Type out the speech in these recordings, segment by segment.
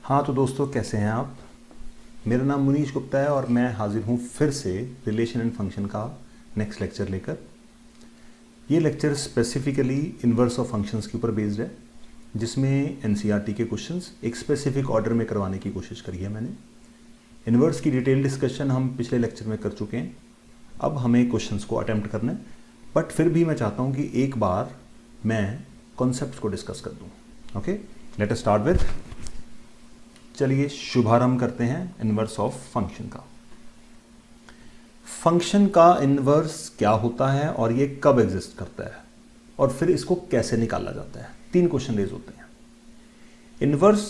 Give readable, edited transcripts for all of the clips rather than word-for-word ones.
हाँ तो दोस्तों, कैसे हैं आप। मेरा नाम मुनीश गुप्ता है और मैं हाजिर हूँ फिर से रिलेशन एंड फंक्शन का नेक्स्ट लेक्चर लेकर। ये lecture specifically inverse of functions के ऊपर बेस्ड है, जिसमें एनसीईआरटी के क्वेश्चंस एक स्पेसिफिक ऑर्डर में करवाने की कोशिश करी है मैंने। इन्वर्स की डिटेल डिस्कशन हम पिछले लेक्चर में कर चुके हैं, अब हमें क्वेश्चंस को अटेम्प्ट करना है, बट फिर भी मैं चाहता हूँ कि एक बार मैं कॉन्सेप्ट को डिस्कस कर दूँ। Okay, let us start with. चलिए शुभारंभ करते हैं इन्वर्स ऑफ फंक्शन का। फंक्शन का इन्वर्स क्या होता है और ये कब एग्जिस्ट करता है और फिर इसको कैसे निकाला जाता है। 3 क्वेश्चन रेज होते हैं। इन्वर्स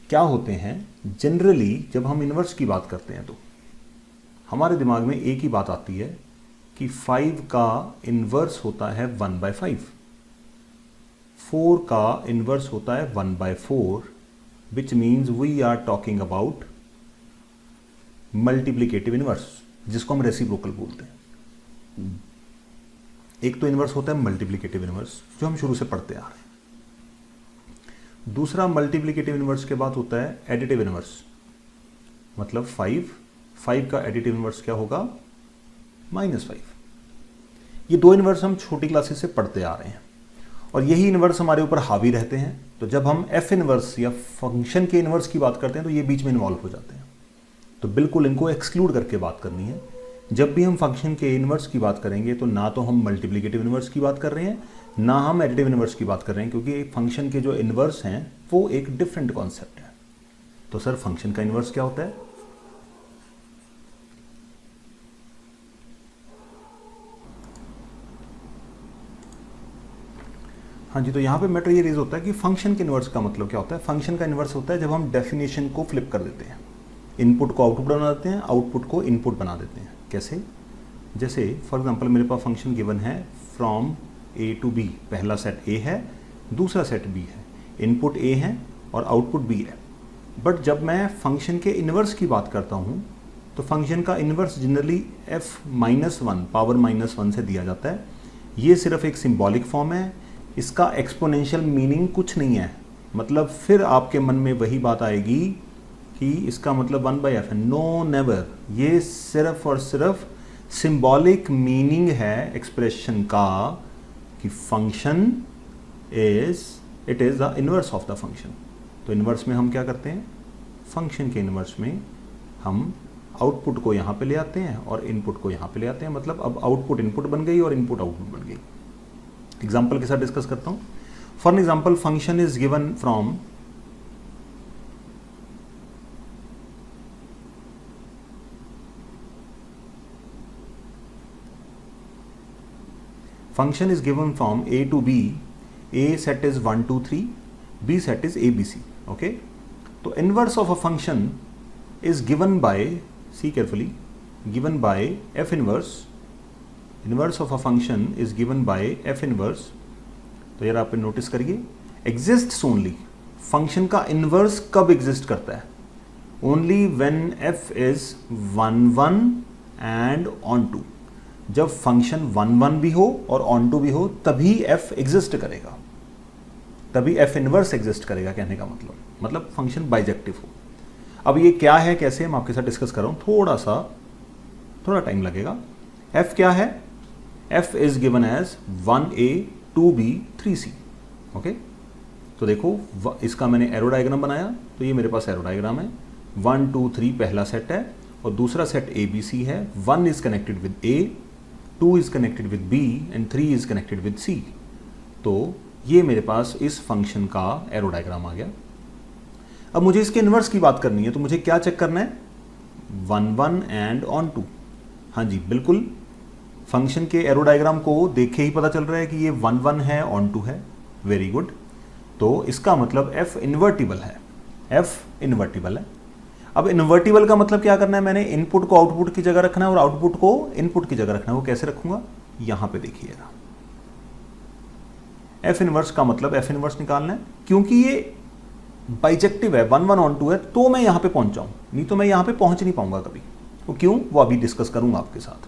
क्या होते हैं? जनरली जब हम इन्वर्स की बात करते हैं तो हमारे दिमाग में एक ही बात आती है कि 5 का इन्वर्स होता है 1/5, 4 का इन्वर्स होता है 1/4, which means we are talking about multiplicative inverse, जिसको हम रेसिप्रोकल बोलते हैं। एक तो इन्वर्स होता है मल्टीप्लिकेटिव इन्वर्स, जो हम शुरू से पढ़ते आ रहे हैं। दूसरा मल्टीप्लिकेटिव इन्वर्स के बाद होता है एडिटिव इन्वर्स, मतलब 5 का एडिटिव इन्वर्स क्या होगा? -5। ये 2 इन्वर्स हम छोटी क्लासेस से पढ़ते आ रहे हैं और यही इन्वर्स हमारे ऊपर हावी रहते हैं। तो जब हम एफ इन्वर्स या फंक्शन के इन्वर्स की बात करते हैं तो ये बीच में इन्वॉल्व हो जाते हैं, तो बिल्कुल इनको एक्सक्लूड करके बात करनी है। जब भी हम फंक्शन के इन्वर्स की बात करेंगे तो ना तो हम मल्टीप्लिकेटिव इन्वर्स की बात कर रहे हैं, ना हम एडिटिव इन्वर्स की बात कर रहे हैं, क्योंकि फंक्शन के जो इन्वर्स हैं वो एक डिफरेंट कॉन्सेप्ट है। तो सर, फंक्शन का इन्वर्स क्या होता है? हाँ जी, तो यहाँ पे मैटर ये रेज होता है कि फंक्शन के इन्वर्स का मतलब क्या होता है। फंक्शन का इन्वर्स होता है जब हम डेफिनेशन को फ्लिप कर देते हैं, इनपुट को आउटपुट बना देते हैं, आउटपुट को इनपुट बना देते हैं। कैसे? जैसे फॉर एग्जांपल मेरे पास फंक्शन गिवन है फ्रॉम A to B। पहला सेट A है, दूसरा सेट B है, इनपुट A है और आउटपुट B है। बट जब मैं फंक्शन के इन्वर्स की बात करता हूँ तो फंक्शन का इन्वर्स जनरली f-1 पावर -1 से दिया जाता है। ये सिर्फ एक सिंबॉलिक फॉर्म है, इसका एक्सपोनेंशियल मीनिंग कुछ नहीं है। मतलब फिर आपके मन में वही बात आएगी कि इसका मतलब 1/f है। No, never. ये सिर्फ और सिर्फ सिंबॉलिक मीनिंग है एक्सप्रेशन का कि function it is the inverse of the function. तो इन्वर्स में हम क्या करते हैं? फंक्शन के इन्वर्स में हम आउटपुट को यहाँ पे ले आते हैं और इनपुट को यहाँ पे ले आते हैं। मतलब अब आउटपुट इनपुट बन गई और इनपुट आउटपुट बन गई। एग्जाम्पल के साथ डिस्कस करता हूं। For example, function is given from A to B। A set is 1 2 3, B set is ABC। Okay, तो inverse of a function is given by, see carefully, given by F inverse. Inverse of a function is given by F inverse. तो यार आप notice करिए, exists only. Function का inverse कब exist करता है? Only when F is 1 1 and onto. जब function 1 1 भी हो और ऑन टू भी हो तभी F एग्जिस्ट करेगा, तभी F इनवर्स एग्जिस्ट करेगा। कहने का मतलब फंक्शन बाइजेक्टिव हो। अब ये क्या है, कैसे, हम आपके साथ डिस्कस कर रहा हूं, थोड़ा टाइम लगेगा। F क्या है? F is given as 1A 2B 3C। Okay, तो देखो इसका मैंने एरो डायग्राम बनाया, तो ये मेरे पास एरो डायग्राम है। 1 2 3 पहला सेट है और दूसरा सेट ABC है। 1 is connected with A, 2 is connected with B and 3 is connected with C। तो ये मेरे पास इस फंक्शन का एरो डायग्राम आ गया। अब मुझे इसके इन्वर्स की बात करनी है, तो मुझे क्या चेक करना है? 1 1 एंड ऑन टू। हाँ जी, बिल्कुल, फंक्शन के एरो डायग्राम को देखे ही पता चल रहा है कि ये 1 1 है, ऑन टू है। Very good. तो इसका मतलब F इन्वर्टिबल है। F इन्वर्टिबल है। अब इन्वर्टिबल का मतलब क्या करना है? मैंने इनपुट को आउटपुट की जगह रखना है और आउटपुट को इनपुट की जगह रखना है। वो कैसे रखूंगा? यहां पे देखिएगा, F इनवर्स का मतलब F इनवर्स निकालना है। क्योंकि ये बाइजेक्टिव है, 1 1 ऑन टू है, तो मैं यहां पे पहुंच जाऊं, नहीं तो मैं यहां पे पहुंच नहीं पाऊंगा कभी। वो क्यों, वो अभी डिस्कस करूंगा आपके साथ।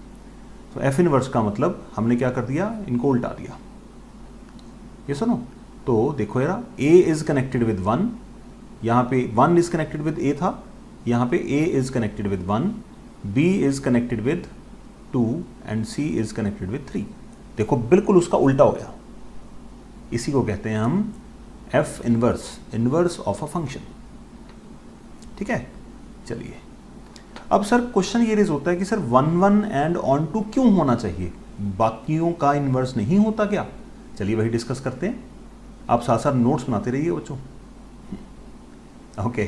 तो F इनवर्स का मतलब हमने क्या कर दिया? इनको उल्टा दिया। ये सुनो, तो देखो यार, A इज कनेक्टेड विद 1 यहाँ पे 1 इज कनेक्टेड विद ए था, यहाँ पे A is connected with 1, B is connected with 2 and C is connected with 3। देखो बिल्कुल उसका उल्टा हो गया। इसी को कहते हैं हम F inverse of a function. ठीक है, चलिए अब सर क्वेश्चन ये रेज होता है कि सर 1 1 एंड ऑन टू क्यों होना चाहिए, बाकियों का इन्वर्स नहीं होता क्या? चलिए वही डिस्कस करते हैं। आप साथ साथ नोट्स बनाते रहिए बच्चों। ओके,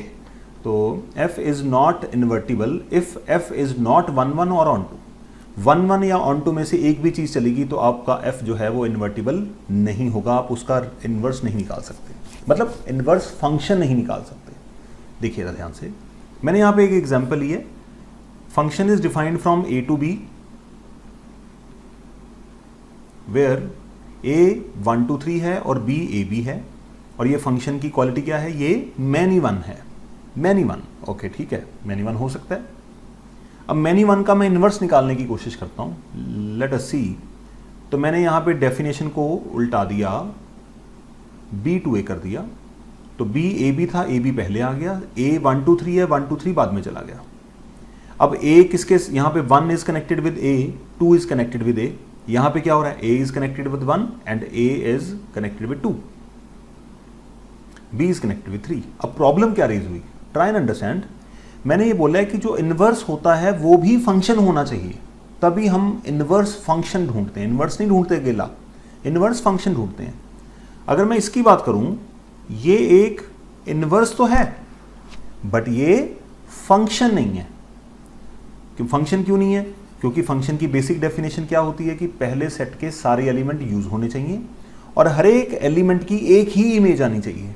तो f is not invertible if f is not 1 1 और ऑन टू। 1 1 या ऑन टू में से एक भी चीज चलेगी तो आपका f जो है वो इन्वर्टिबल नहीं होगा, आप उसका इन्वर्स नहीं निकाल सकते, मतलब इन्वर्स फंक्शन नहीं निकाल सकते। देखिएगा ध्यान से, मैंने यहां पे एक एग्जांपल ली है। Function is defined from a to b where a 1 2 3 है और b a b है, और ये फंक्शन की क्वालिटी क्या है, ये मैनी वन है, मैनी वन। ओके ठीक है, मैनी वन हो सकता है। अब मैनी वन का मैं इन्वर्स निकालने की कोशिश करता हूं। लेट अस सी, तो मैंने यहां पे डेफिनेशन को उल्टा दिया, b टू a कर दिया, तो b a b था, a b पहले आ गया, a 1 2 3 है, 1 2 3 बाद में चला गया। अब a किसके, यहां पे 1 is connected with a, 2 is connected with a, यहां पे क्या हो रहा है, a is connected with 1 and a is connected with 2, b is connected with 3। अब प्रॉब्लम क्या रेज हुई, ट्राई एंड अंडरस्टैंड। मैंने ये बोला है कि जो इन्वर्स होता है वो भी फंक्शन होना चाहिए, तभी हम इन्वर्स फंक्शन ढूंढते हैं, इन्वर्स नहीं ढूंढते अकेला, इन्वर्स फंक्शन ढूंढते हैं। अगर मैं इसकी बात करूं, ये एक इन्वर्स तो है बट ये फंक्शन नहीं है। क्यों फंक्शन क्यों नहीं है? क्योंकि फंक्शन की बेसिक डेफिनेशन क्या होती है कि पहले सेट के सारे एलिमेंट यूज होने चाहिए और हर एक एलिमेंट की एक ही इमेज आनी चाहिए।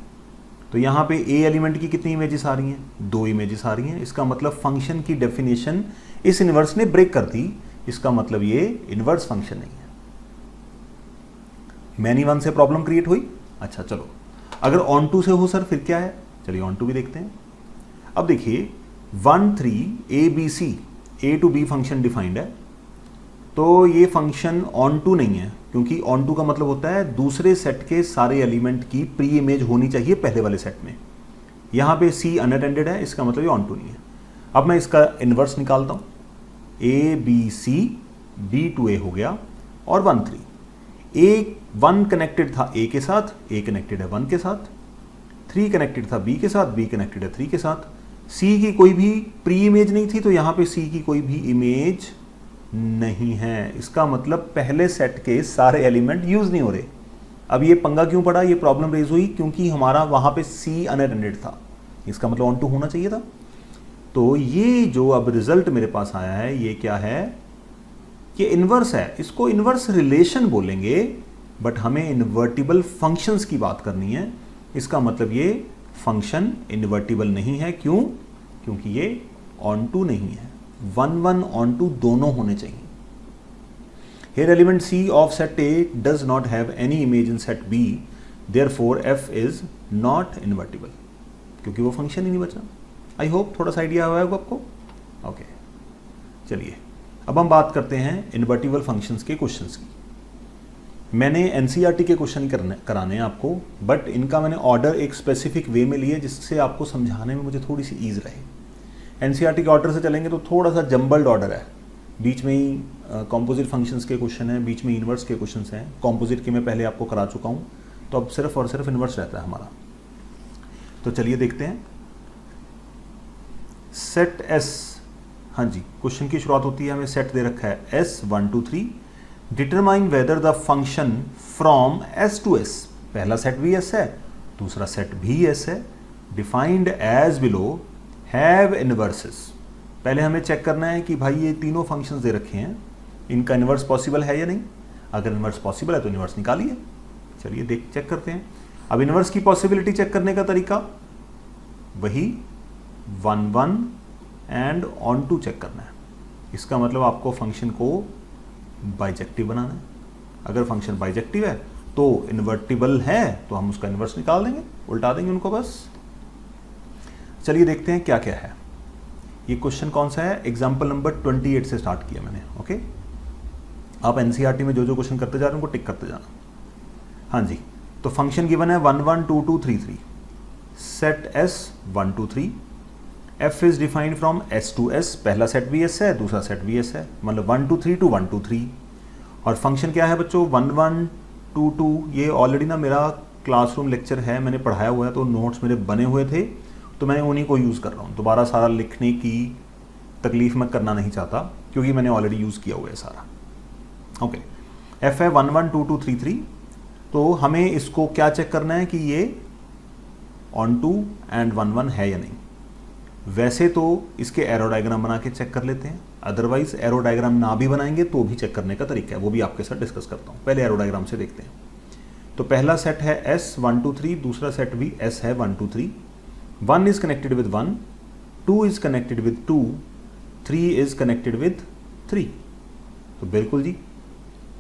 तो यहां पे ए एलिमेंट की कितनी इमेजेस आ रही हैं, 2 इमेजेस आ रही हैं। इसका मतलब फंक्शन की डेफिनेशन इस इन्वर्स ने ब्रेक कर दी, इसका मतलब ये इन्वर्स फंक्शन नहीं है। मैनी वन से प्रॉब्लम क्रिएट हुई। अच्छा चलो, अगर ऑन टू से हो सर फिर क्या है, चलिए ऑन टू भी देखते हैं। अब देखिए 1 3 A B C, A to B function defined है, तो ये फंक्शन ऑन टू नहीं है, क्योंकि ऑन टू का मतलब होता है दूसरे सेट के सारे एलिमेंट की प्री इमेज होनी चाहिए पहले वाले सेट में। यहां पे सी अनअटेंडेड है, इसका मतलब ये ऑन टू नहीं है। अब मैं इसका इन्वर्स निकालता हूं, A B C, B to A हो गया और 1 3। ए 1 कनेक्टेड था ए के साथ, ए कनेक्टेड है 1 के साथ, 3 कनेक्टेड था बी के साथ, बी कनेक्टेड है 3 के साथ। सी की कोई भी प्री इमेज नहीं थी, तो यहां पे सी की कोई भी इमेज नहीं है, इसका मतलब पहले सेट के सारे एलिमेंट यूज नहीं हो रहे। अब ये पंगा क्यों पड़ा, ये प्रॉब्लम रेज हुई क्योंकि हमारा वहां पे सी अनअटेंडेड था, इसका मतलब ऑन टू होना चाहिए था। तो ये जो अब रिजल्ट मेरे पास आया है ये क्या है, ये इन्वर्स है, इसको इन्वर्स रिलेशन बोलेंगे, बट हमें इन्वर्टिबल फंक्शंस की बात करनी है। इसका मतलब ये फंक्शन इन्वर्टिबल नहीं है, क्यों? क्योंकि ये ऑन टू नहीं है, 1 1 ऑन टू दोनों होने चाहिए। Here element C of set A does not have any image in set B, therefore f is not invertible, क्योंकि वो फंक्शन ही नहीं बचा। आई होप थोड़ा सा आइडिया हुआ है आपको। ओके चलिए अब हम बात करते हैं इन्वर्टिबल फंक्शंस के क्वेश्चंस की। मैंने एनसीईआरटी के क्वेश्चन कराने हैं आपको, बट इनका मैंने ऑर्डर एक स्पेसिफिक वे में लिए जिससे आपको समझाने में मुझे थोड़ी सी ईज रहे। एनसीईआरटी के ऑर्डर से चलेंगे तो थोड़ा सा जंबल्ड ऑर्डर है, बीच में ही कॉम्पोजिट फंक्शंस के क्वेश्चन हैं, बीच में इन्वर्स के क्वेश्चंस हैं। कॉम्पोजिट के मैं पहले आपको करा चुका हूं, तो अब सिर्फ और सिर्फ इन्वर्स रहता है हमारा। तो चलिए देखते हैं। सेट एस, हाँ जी, क्वेश्चन की शुरुआत होती है, हमें सेट दे रखा है S 1 2 3, determine whether the function from S to S. पहला सेट भी एस है, दूसरा सेट भी एस है, defined as below, have inverses. पहले हमें चेक करना है कि भाई ये तीनों फंक्शंस दे रखे हैं, इनका इन्वर्स पॉसिबल है या नहीं। अगर इन्वर्स पॉसिबल है तो इन्वर्स निकालिए। चलिए चेक करते हैं। अब इन्वर्स की पॉसिबिलिटी चेक करने का तरीका वही 1 1 एंड ऑन टू चेक करना है। इसका मतलब आपको फंक्शन को बाइजेक्टिव बनाना है। अगर फंक्शन बाइजेक्टिव है तो इन्वर्टिबल है तो हम उसका इन्वर्स निकाल देंगे, उल्टा देंगे उनको बस। चलिए देखते हैं क्या क्या है। ये क्वेश्चन कौन सा है, एग्जाम्पल नंबर 28 से स्टार्ट किया मैंने। ओके, आप एनसीईआरटी में जो जो क्वेश्चन करते जा रहे हैं उनको टिक करते जाना। हाँ जी, तो फंक्शन गिवन है 1 1 2 2 3 3, set S 1 2 3, F is defined from S to S, पहला सेट भी S है, दूसरा सेट भी S है, मतलब 1 2 3 टू 1 2 3। और फंक्शन क्या है बच्चों, 1 1 2 2। ये ऑलरेडी ना मेरा क्लासरूम लेक्चर है, मैंने पढ़ाया हुआ है, तो नोट्स मेरे बने हुए थे, तो मैं उन्हीं को यूज़ कर रहा हूँ। दोबारा सारा लिखने की तकलीफ मैं करना नहीं चाहता, क्योंकि मैंने ऑलरेडी यूज़ किया हुआ है सारा। ओके, F है 1 1 2 2 3 3। तो हमें इसको क्या चेक करना है कि ये ऑन टू एंड 1 1 है या नहीं। वैसे तो इसके एरो डायग्राम बना के चेक कर लेते हैं, अदरवाइज एरो डायग्राम ना भी बनाएंगे तो भी चेक करने का तरीका है, वो भी आपके साथ डिस्कस करता हूँ। पहले एरो डायग्राम से देखते हैं। तो पहला सेट है S 1 2 3, दूसरा सेट भी S है 1 2 3। 1 is connected with 1, 2 is connected with 2, 3 is connected with 3। तो बिल्कुल जी,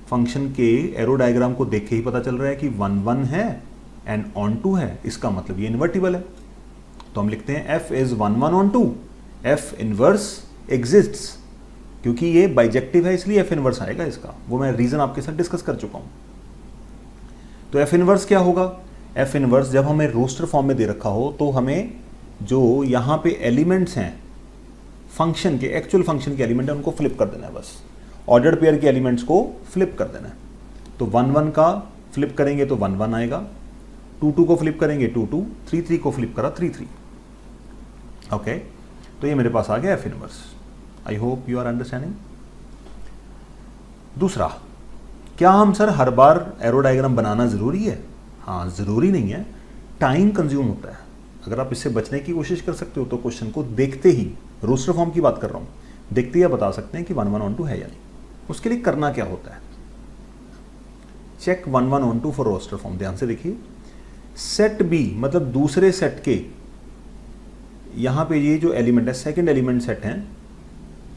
फंक्शन के एरो डायग्राम को देख के ही पता चल रहा है कि 1 1 है एंड ऑन टू है, इसका मतलब ये इन्वर्टिबल है। तो हम लिखते हैं F is 1 1 onto, F inverse exists. क्योंकि ये बाइजेक्टिव है इसलिए F इनवर्स आएगा इसका, वो मैं रीजन आपके साथ डिस्कस कर चुका हूं। तो F इनवर्स क्या होगा, F इनवर्स जब हमें रोस्टर फॉर्म में दे रखा हो तो हमें जो यहाँ पे एलिमेंट्स हैं फंक्शन के, एक्चुअल फंक्शन के एलिमेंट है, उनको फ्लिप कर देना है बस। ऑर्डर्ड पेयर के एलिमेंट्स को फ्लिप कर देना है। तो 1 1 का फ्लिप करेंगे तो 1 1 आएगा, 2 2 को फ्लिप करेंगे 2 2, 3 3 को फ्लिप करा 3 3। ओके, तो ये मेरे पास आ गया F inverse. I hope you are understanding. दूसरा, क्या हम सर हर बार एरो डायग्राम बनाना जरूरी है? हाँ, जरूरी नहीं है, टाइम कंज्यूम होता है। अगर आप इससे बचने की कोशिश कर सकते हो तो क्वेश्चन को देखते ही, रोस्टर फॉर्म की बात कर रहा हूं, देखते ही आप बता सकते हैं कि 1 1 ऑन टू है या नहीं। उसके लिए करना क्या होता है, check 1 1 onto for roster form. ध्यान से देखिए, सेट बी मतलब दूसरे सेट के यहां पे ये जो एलिमेंट है, सेकंड एलिमेंट सेट हैं,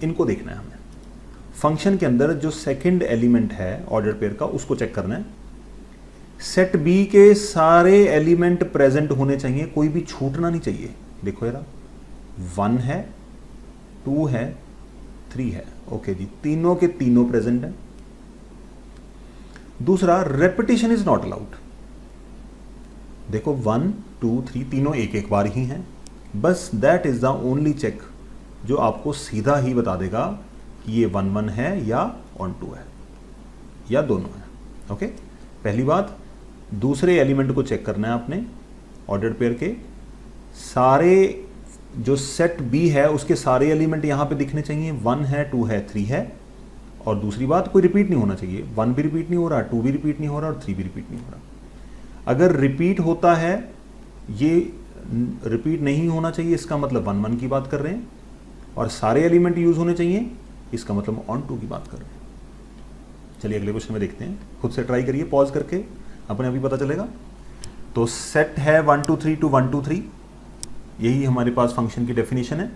इनको देखना है हमें। फंक्शन के अंदर जो सेकंड एलिमेंट है ऑर्डर पेयर का, उसको चेक करना है। सेट बी के सारे एलिमेंट प्रेजेंट होने चाहिए, कोई भी छूटना नहीं चाहिए। देखो यार, 1 है, 2 है, 3 है। ओके जी, तीनों के तीनों प्रेजेंट है। दूसरा, रेपिटेशन इज नॉट अलाउड। देखो 1 2 3 तीनों एक एक बार ही हैं, बस that is the only check जो आपको सीधा ही बता देगा कि ये 1 1 है या ऑन टू है या दोनों है। ओके, पहली बात, दूसरे एलिमेंट को चेक करना है आपने ऑर्डर्ड पेयर के। सारे जो सेट बी है उसके सारे एलिमेंट यहां पे दिखने चाहिए, 1 है, 2 है, 3 है। और दूसरी बात, कोई रिपीट नहीं होना चाहिए, 1 भी रिपीट नहीं हो रहा, 2 भी रिपीट नहीं हो रहा और 3 भी रिपीट नहीं हो रहा। अगर रिपीट होता है, ये रिपीट नहीं होना चाहिए, इसका मतलब 1 1 की बात कर रहे हैं। और सारे एलिमेंट यूज होने चाहिए, इसका मतलब ऑन टू की बात कर रहे हैं। चलिए अगले क्वेश्चन में देखते हैं, खुद से ट्राई करिए पॉज करके, अपने अभी पता चलेगा। तो सेट है 1 2 3 टू 1 2 3, यही हमारे पास फंक्शन की डेफिनेशन है,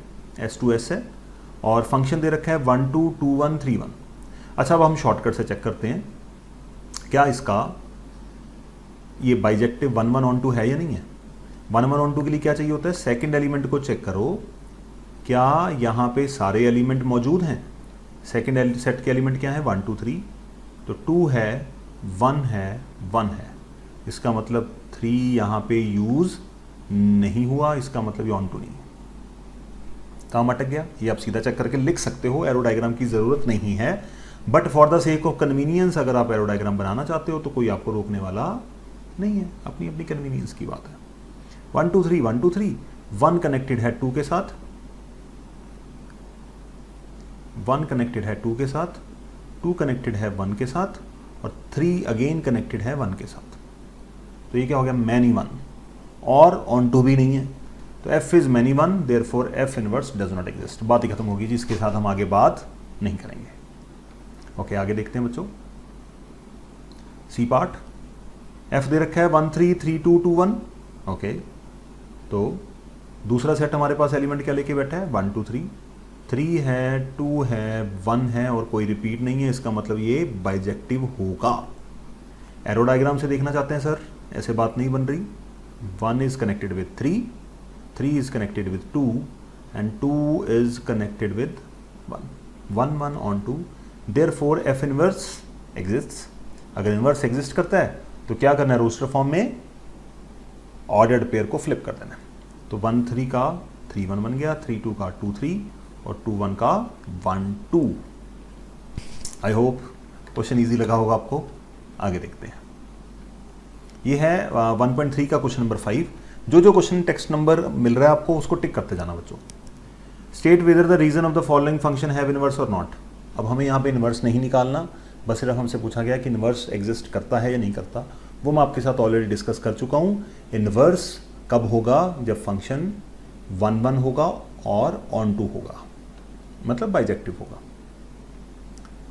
S टू S है। और फंक्शन दे रखा है 1 2 2 1 3 1। अच्छा, अब हम शॉर्टकट से चेक करते हैं क्या इसका ये बाइजेक्टिव 1 1 ऑन टू है या नहीं है। 1 1 ऑन टू के लिए क्या चाहिए होता है, सेकंड एलिमेंट को चेक करो, क्या यहाँ पे सारे एलिमेंट मौजूद हैं। सेकंड सेट के एलिमेंट क्या है, 1 2 3। तो 2 है, 1 है, 1 है, इसका मतलब 3 यहाँ पे यूज नहीं हुआ, इसका मतलब ये ऑन टू नहीं है। काम अटक गया, ये आप सीधा चेक करके लिख सकते हो, एरो डायग्राम की जरूरत नहीं है। But for the sake of convenience अगर आप एरो डायग्राम बनाना चाहते हो तो कोई आपको रोकने वाला नहीं है, अपनी अपनी कन्वीनियंस की बात है। 1 2 3 1 2 3, 1 कनेक्टेड है 2 के साथ, 1 कनेक्टेड है 2 के साथ, 2 कनेक्टेड है 1 के साथ और 3 अगेन कनेक्टेड है 1 के साथ। तो ये क्या हो गया, मैनी 1, और ऑन टू भी नहीं है। तो F is many 1, therefore F inverse does not exist. बात ही खत्म होगी, जिसके साथ हम आगे बात नहीं करेंगे। ओके, आगे देखते हैं बच्चों, सी पार्ट। F दे रखा है 1 3 3 2 2 1। ओके, तो दूसरा सेट हमारे पास एलिमेंट क्या लेके बैठा है, 1 2 3। 3 है, 2 है, 1 है और कोई रिपीट नहीं है, इसका मतलब ये बाइजेक्टिव होगा। एरो डायग्राम से देखना चाहते हैं सर, ऐसे बात नहीं बन रही। 1 is connected with 3, 3 is connected with 2 and 2 is connected with 1, 1 1 on 2, therefore F inverse exists. अगर इनवर्स एग्जिस्ट करता है तो क्या करना है, रोस्टर फॉर्म में ऑर्डर्ड पेयर को फ्लिप कर देना है। तो 1 3 का 3 1 बन गया, 3 2 का 2 3 और 2 1 का 1 2। आई होप क्वेश्चन इजी लगा होगा आपको। आगे देखते हैं। ये है 1.3 का क्वेश्चन नंबर 5। जो क्वेश्चन टेक्स्ट नंबर मिल रहा है आपको उसको टिक करते जाना बच्चों। State whether the reason of the following function have inverse और नॉट। अब हमें यहाँ पे इनवर्स नहीं निकालना, बस सिर्फ हमसे पूछा गया कि इनवर्स एग्जिस्ट करता है या नहीं करता। वो मैं आपके साथ ऑलरेडी डिस्कस कर चुका हूँ। इनवर्स कब होगा? जब फंक्शन 1 1 होगा और ऑन टू होगा, मतलब बाइजेक्टिव होगा।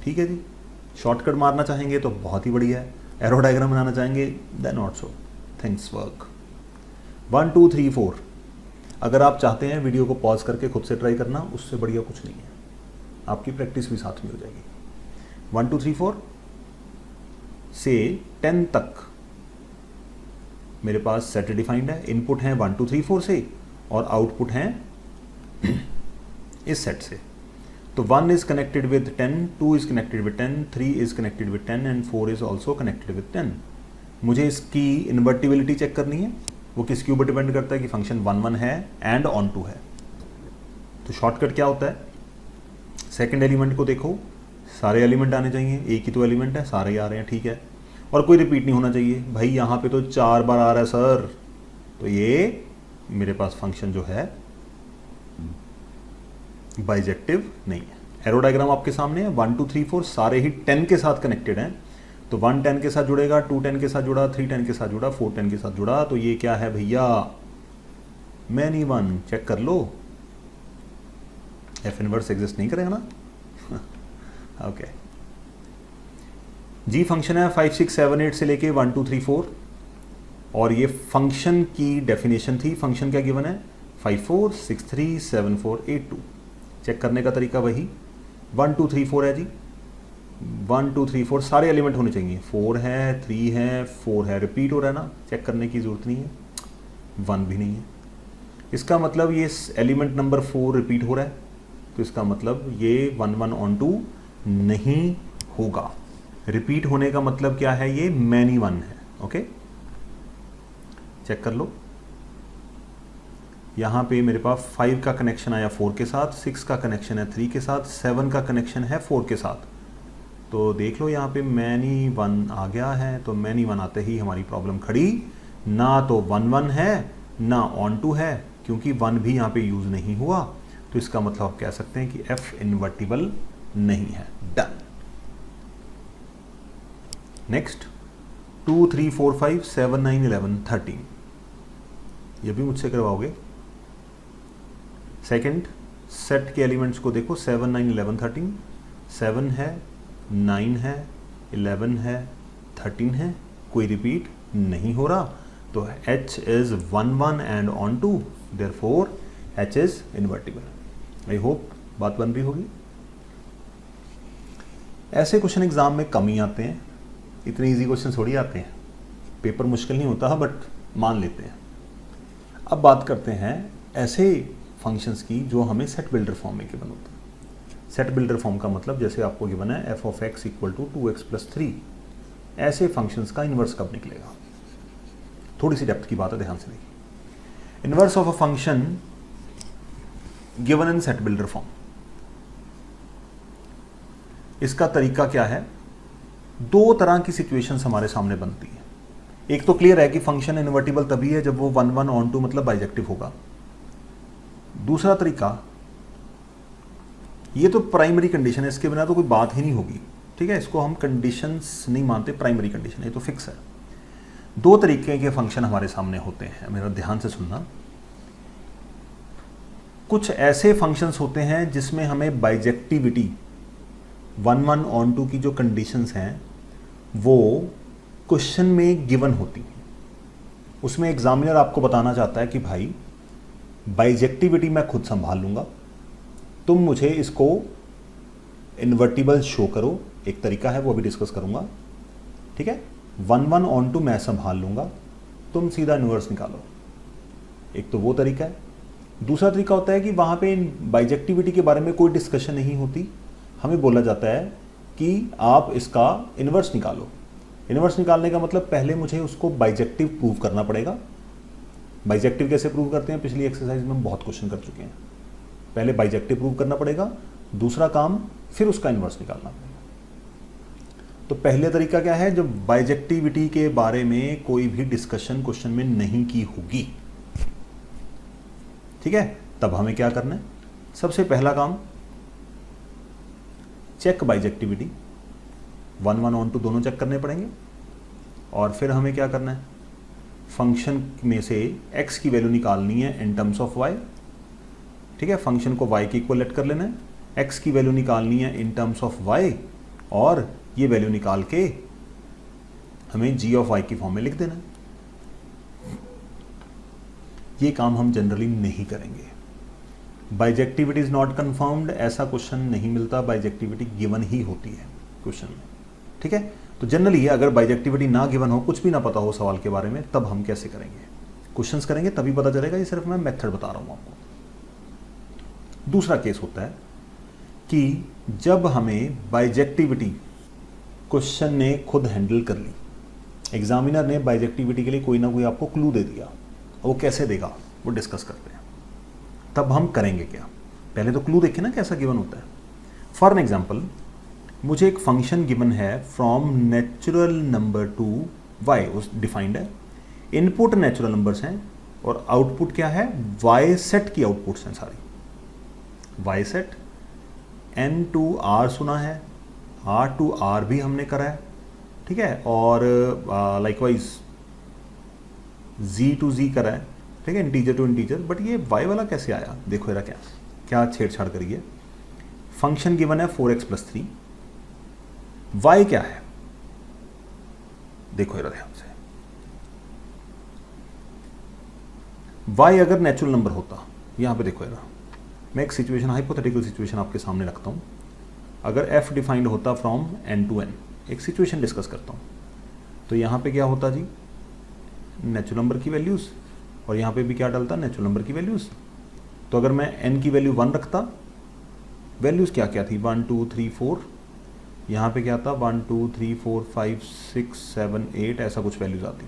ठीक है जी। शॉर्टकट मारना चाहेंगे तो बहुत ही बढ़िया है, एरो डायग्राम बनाना चाहेंगे देन ऑल्सो थिंग्स वर्क। 1 2 3 4 अगर आप चाहते हैं वीडियो को पॉज करके खुद से ट्राई करना, उससे बढ़िया कुछ नहीं है, आपकी प्रैक्टिस भी साथ में हो जाएगी। 1 2 3 4 से 10 तक मेरे पास सेट डिफाइंड है। इनपुट है 1 2 3 4 से और आउटपुट है इस सेट से। तो 1 is connected with 10, 2 is connected with 10, 3 is connected with 10 and 4 is also connected with 10। मुझे इसकी इन्वर्टिबिलिटी चेक करनी है। वो किसके ऊपर डिपेंड करता है कि फंक्शन 1 1 है एंड ऑन टू है। तो शॉर्टकट क्या होता है? सेकंड एलिमेंट को देखो, सारे एलिमेंट आने चाहिए। एक ही तो एलिमेंट है, सारे ही आ रहे हैं, ठीक है। और कोई रिपीट नहीं होना चाहिए। भाई यहाँ पे तो 4 बार आ रहा है सर, तो ये मेरे पास फंक्शन जो है बाइजेक्टिव नहीं है। एरो डायग्राम आपके सामने है। 1 2 3 4 सारे ही 10 के साथ कनेक्टेड हैं। तो 1 10 के साथ जुड़ेगा, 2 10 के साथ जुड़ा, 3 10 के साथ जुड़ा, 4 10 के साथ जुड़ा। तो ये क्या है भैया? Many one. चेक कर लो, एफ इनवर्स एग्जिस्ट नहीं करेगा ना। ओके जी। फंक्शन है 5 6 7 8 से लेके 1 2 3 4 और ये फंक्शन की डेफिनेशन थी। फंक्शन क्या गिवन है? 5 4 6 3 7 4 8 2। चेक करने का तरीका वही 1 2 3 4 है जी। 1 2 3 4 सारे एलिमेंट होने चाहिए। 4 है, 3 है, 4 है, रिपीट हो रहा है ना, चेक करने की जरूरत नहीं है। 1 भी नहीं है। इसका मतलब ये एलिमेंट नंबर 4 रिपीट हो रहा है, तो इसका मतलब ये 1 1 ऑन टू नहीं होगा। रिपीट होने का मतलब क्या है? ये मैनी वन है। ओके, चेक कर लो। यहाँ पे मेरे पास 5 का कनेक्शन आया 4 के साथ, 6 का कनेक्शन है 3 के साथ, 7 का कनेक्शन है 4 के साथ। तो देख लो यहाँ पे मैनी वन आ गया है। तो मैनी वन आते ही हमारी प्रॉब्लम खड़ी, ना तो 1 1 है ना ऑन टू है, क्योंकि 1 भी यहाँ पे यूज नहीं हुआ। तो इसका मतलब आप कह सकते हैं कि एफ इन्वर्टिबल नहीं है। डन। नेक्स्ट 2 3 4 5 7 9 11 13 ये भी मुझसे करवाओगे। सेकंड सेट के एलिमेंट्स को देखो, 7 9 11 13। 7 है, 9 है, 11 है, 13 है, कोई रिपीट नहीं हो रहा। तो H is 1 1 and onto, therefore H is invertible. I hope बात बन रही होगी। ऐसे क्वेश्चन एग्जाम में कम ही आते हैं, इतने इजी क्वेश्चन थोड़ी आते हैं। पेपर मुश्किल नहीं होता, बट मान लेते हैं। अब बात करते हैं ऐसे फंक्शंस की जो हमें सेट बिल्डर फॉर्म में गिवन होता है। सेट बिल्डर फॉर्म का मतलब जैसे आपको गिवन है f of x equal to 2x plus 3। ऐसे फंक्शंस का इन्वर्स कब निकलेगा? थोड़ी सी डेप्थ की बात है, ध्यान से देखिए। Inverse of a function given in set builder form, इसका तरीका क्या है? दो तरह की सिचुएशंस हमारे सामने बनती है। एक तो क्लियर है कि फंक्शन इन्वर्टिबल तभी है जब वो 1 1 ऑन टू मतलब बाइजेक्टिव होगा। दूसरा तरीका, ये तो प्राइमरी कंडीशन है, इसके बिना तो कोई बात ही नहीं होगी। ठीक है, इसको हम कंडीशंस नहीं मानते, प्राइमरी कंडीशन है, तो फिक्स है। दो तरीके के फंक्शन हमारे सामने होते हैं, मेरा ध्यान से सुनना। कुछ ऐसे फंक्शंस होते हैं जिसमें हमें बाइजेक्टिविटी 1 1 ऑन टू की जो कंडीशंस हैं वो क्वेश्चन में गिवन होती हैं। उसमें एग्जामिनर आपको बताना चाहता है कि भाई बाइजेक्टिविटी मैं खुद संभाल लूंगा, तुम मुझे इसको इन्वर्टिबल शो करो। एक तरीका है, वो अभी डिस्कस करूंगा। ठीक है, 1 1 ऑन टू मैं संभाल लूंगा, तुम सीधा इन्वर्स निकालो। एक तो वो तरीका है। दूसरा तरीका होता है कि वहां पे बाइजेक्टिविटी के बारे में कोई डिस्कशन नहीं होती, हमें बोला जाता है कि आप इसका इन्वर्स निकालो। इन्वर्स निकालने का मतलब पहले मुझे उसको बाइजेक्टिव प्रूव करना पड़ेगा, बाइजेक्टिव कैसे प्रूव करते हैं, पिछली एक्सरसाइज में हम बहुत क्वेश्चन कर चुके हैं। पहले बाइजेक्टिव प्रूव करना पड़ेगा, दूसरा काम फिर उसका इन्वर्स निकालना पड़ेगा। तो पहले तरीका क्या है, जब बाइजेक्टिविटी के बारे में कोई भी डिस्कशन क्वेश्चन में नहीं की होगी, ठीक है, तब हमें क्या करना है, सबसे पहला काम चेक बाइजेक्टिविटी, 1 1 ऑन टू दोनों चेक करने पड़ेंगे। और फिर हमें क्या करना है, फंक्शन में से x की वैल्यू निकालनी है इन टर्म्स ऑफ y, ठीक है, फंक्शन को y के इक्वल लेट कर लेना है, x की वैल्यू निकालनी है इन टर्म्स ऑफ y, और ये वैल्यू निकाल के हमें g ऑफ y की फॉर्म में लिख देना है। ये काम हम जनरली नहीं करेंगे। बाइजेक्टिविटी इज नॉट कंफर्म्ड, ऐसा क्वेश्चन नहीं मिलता, बाइजेक्टिविटी गिवन ही होती है क्वेश्चन में, ठीक है। तो जनरली अगर बाइजेक्टिविटी ना गिवन हो, कुछ भी ना पता हो सवाल के बारे में, तब हम कैसे करेंगे, क्वेश्चंस करेंगे तभी पता चलेगा। ये सिर्फ मैं मेथड बता रहा हूं आपको। दूसरा केस होता है कि जब हमें बाइजेक्टिविटी क्वेश्चन ने खुद हैंडल कर ली, एग्जामिनर ने बाइजेक्टिविटी के लिए कोई ना कोई आपको क्लू दे दिया, वो कैसे देगा वो डिस्कस करते हैं। तब हम करेंगे क्या, पहले तो क्लू देखें ना कैसा गिवन होता है। फॉर एन एग्जाम्पल, मुझे एक फंक्शन गिवन है from natural number two y, उस डिफाइंड है, इनपुट नेचुरल नंबर्स हैं और आउटपुट क्या है, y सेट की आउटपुट्स हैं सारी, y set n to r सुना है, r टू r भी हमने करा है, ठीक है, और लाइकवाइज z टू z करा है, ठीक है, इंटीजर टू इंटीजर। बट ये y वाला कैसे आया, देखो जरा क्या छेड़छाड़ करी है। फंक्शन गिवन है 4x + 3, y क्या है, देखो जरा ध्यान से, y अगर नेचुरल नंबर होता, यहां पे देखो जरा, मैं एक सिचुएशन, हाइपोथेटिकल सिचुएशन आपके सामने रखता हूं। अगर f डिफाइंड होता फ्रॉम n टू n, एक सिचुएशन डिस्कस करता हूं, तो यहां पे क्या होता जी, नेचुरल नंबर की वैल्यूज, और यहां पे भी क्या डालता, नेचुरल नंबर की वैल्यूज। तो अगर मैं n की वैल्यू 1 रखता, वैल्यूज क्या क्या थी, 1 2 3 4, यहाँ पे क्या था 1 2 3 4 5 6 7 8, ऐसा कुछ वैल्यूज आती,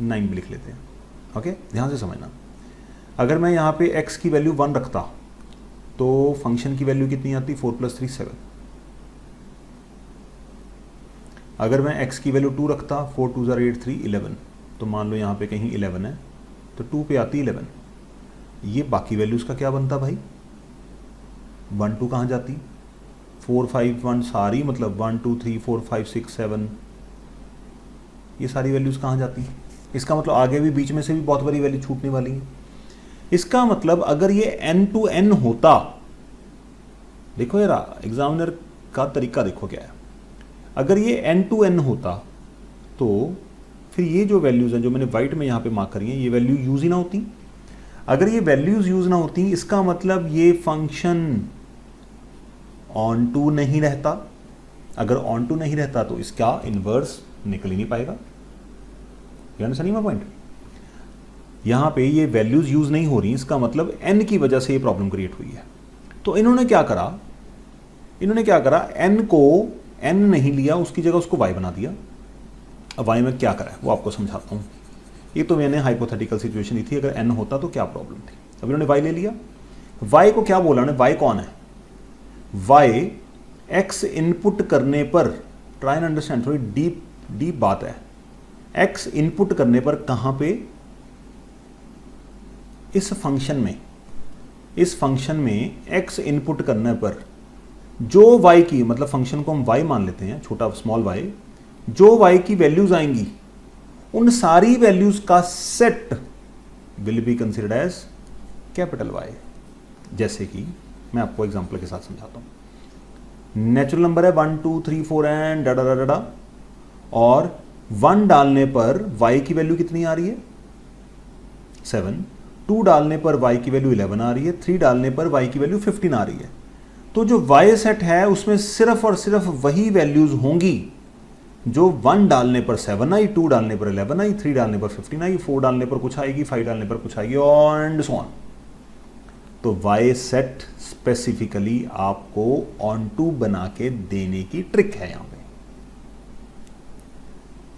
9 भी लिख लेते हैं, ओके, ध्यान से समझना। अगर मैं यहाँ पे x की वैल्यू 1 रखता, तो फंक्शन की वैल्यू कितनी आती, 4 + 3 7। अगर मैं x की वैल्यू 2 रखता, 4 2 8 3 11, तो मान लो यहाँ पे कहीं 11 है, तो 2 पे आती 11। ये बाकी वैल्यूज का क्या बनता भाई, 1 2 कहाँ जाती, 4 5 1 सारी, मतलब 1 2 3 4 5 6 7, ये सारी वैल्यूज कहाँ जाती। इसका मतलब आगे भी बीच में से भी बहुत बड़ी वैल्यू छूटने वाली है। इसका मतलब अगर ये n टू n होता, देखो यार एग्जामिनर का तरीका देखो क्या है, अगर ये n टू n होता, तो फिर ये जो वैल्यूज हैं जो मैंने वाइट में यहाँ पे मार्क करी हैं, ये वैल्यू यूज ही ना होती। अगर ये वैल्यूज यूज ना होती, इसका मतलब ये फंक्शन ऑन टू नहीं रहता। अगर ऑन टू नहीं रहता तो इसका इनवर्स निकल ही नहीं पाएगा। You understand my point. यहां पे ये वैल्यूज यूज नहीं हो रही, इसका मतलब n की वजह से ये प्रॉब्लम क्रिएट हुई है। तो इन्होंने क्या करा, n को n नहीं लिया, उसकी जगह उसको y बना दिया। अब y में क्या करा है वो आपको समझाता हूं। ये तो मैंने हाइपोथेटिकल सिचुएशन ली थी, अगर n होता तो क्या प्रॉब्लम थी। अब इन्होंने y ले लिया। y को क्या बोला उन्होंने, y कौन है, y x इनपुट करने पर, ट्राई एंड अंडरस्टैंड, थोड़ी डीप बात है। x इनपुट करने पर कहां पे, इस फंक्शन में x इनपुट करने पर जो y की, मतलब फंक्शन को हम y मान लेते हैं, छोटा स्मॉल y, जो y की वैल्यूज आएंगी उन सारी वैल्यूज का set will be considered as capital Y। जैसे कि मैं आपको एग्जांपल के साथ समझाता हूं। नेचुरल नंबर है 1 2 3 4 एंड डा, और 1 डालने पर y की वैल्यू कितनी आ रही है, 7। 2 डालने पर y की वैल्यू 11 आ रही है, 3 डालने पर y की वैल्यू 15 आ रही है। तो जो y सेट है उसमें सिर्फ और सिर्फ वही वैल्यूज होंगी जो 1 डालने पर 7 आई, 2 डालने पर 11 आई, 3 डालने पर 15 आई, 4 डालने पर कुछ आएगी, 5 डालने पर कुछ आएगी, एंड सो ऑन। तो y सेट स्पेसिफिकली आपको ऑन टू बना के देने की ट्रिक है यहां पे।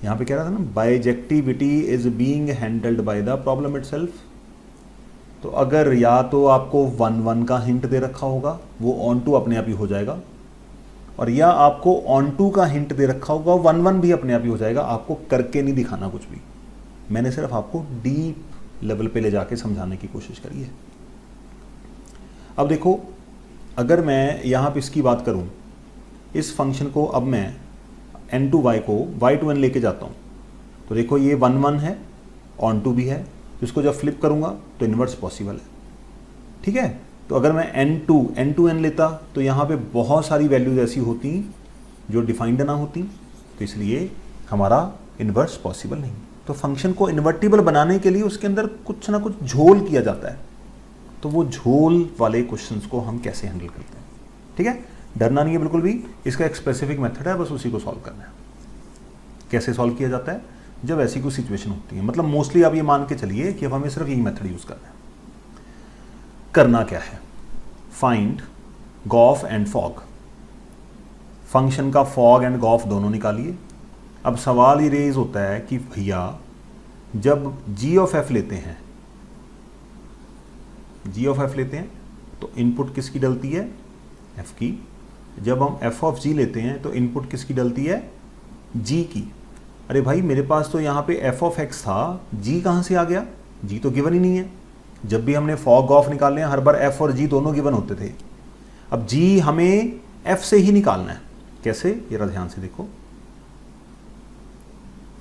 यहाँ पे कह रहा था ना, bijectivity is being handled by the problem itself. तो अगर या तो आपको 1 का हिंट दे रखा होगा, वो ऑन टू अपने आप ही हो जाएगा, और या आपको ऑन टू का हिंट दे रखा होगा, 1 भी अपने आप ही हो जाएगा। आपको करके नहीं दिखाना कुछ भी, मैंने सिर्फ आपको डीप लेवल पे ले जाके समझाने की कोशिश करी है। अब देखो, अगर मैं यहाँ पे इसकी बात करूँ, इस फंक्शन को अब मैं n टू y को y टू n लेके जाता हूँ, तो देखो ये 1 है, ऑन टू भी है, तो इसको जब फ्लिप करूँगा तो इन्वर्स पॉसिबल है। ठीक है, तो अगर मैं n टू n लेता तो यहाँ पे बहुत सारी वैल्यूज ऐसी होती जो डिफाइंड ना होती, तो इसलिए हमारा इन्वर्स पॉसिबल नहीं। तो फंक्शन को इन्वर्टिबल बनाने के लिए उसके अंदर कुछ ना कुछ झोल किया जाता है, तो वो झोल वाले क्वेश्चंस को हम कैसे हैंडल करते हैं। ठीक है, डरना नहीं है बिल्कुल भी, इसका एक स्पेसिफिक मेथड है, बस उसी को सॉल्व करना है। कैसे सॉल्व किया जाता है, जब ऐसी कोई सिचुएशन होती है, मतलब मोस्टली आप ये मान के चलिए कि अब हमें सिर्फ यही मेथड यूज करना है। करना क्या है, find gof and fog. Function का फॉग एंड गॉफ दोनों निकालिए। अब सवाल ये रेज होता है कि भैया जब g ऑफ f लेते हैं, तो इनपुट किसकी डलती है, f की। जब हम f ऑफ g लेते हैं तो इनपुट किसकी डलती है, g की। अरे भाई मेरे पास तो यहाँ पे f ऑफ x था, g कहाँ से आ गया, g तो गिवन ही नहीं है। जब भी हमने फॉग ऑफ निकालने हैं, हर बार f और g दोनों गिवन होते थे। अब g हमें f से ही निकालना है। कैसे, जरा ध्यान से देखो,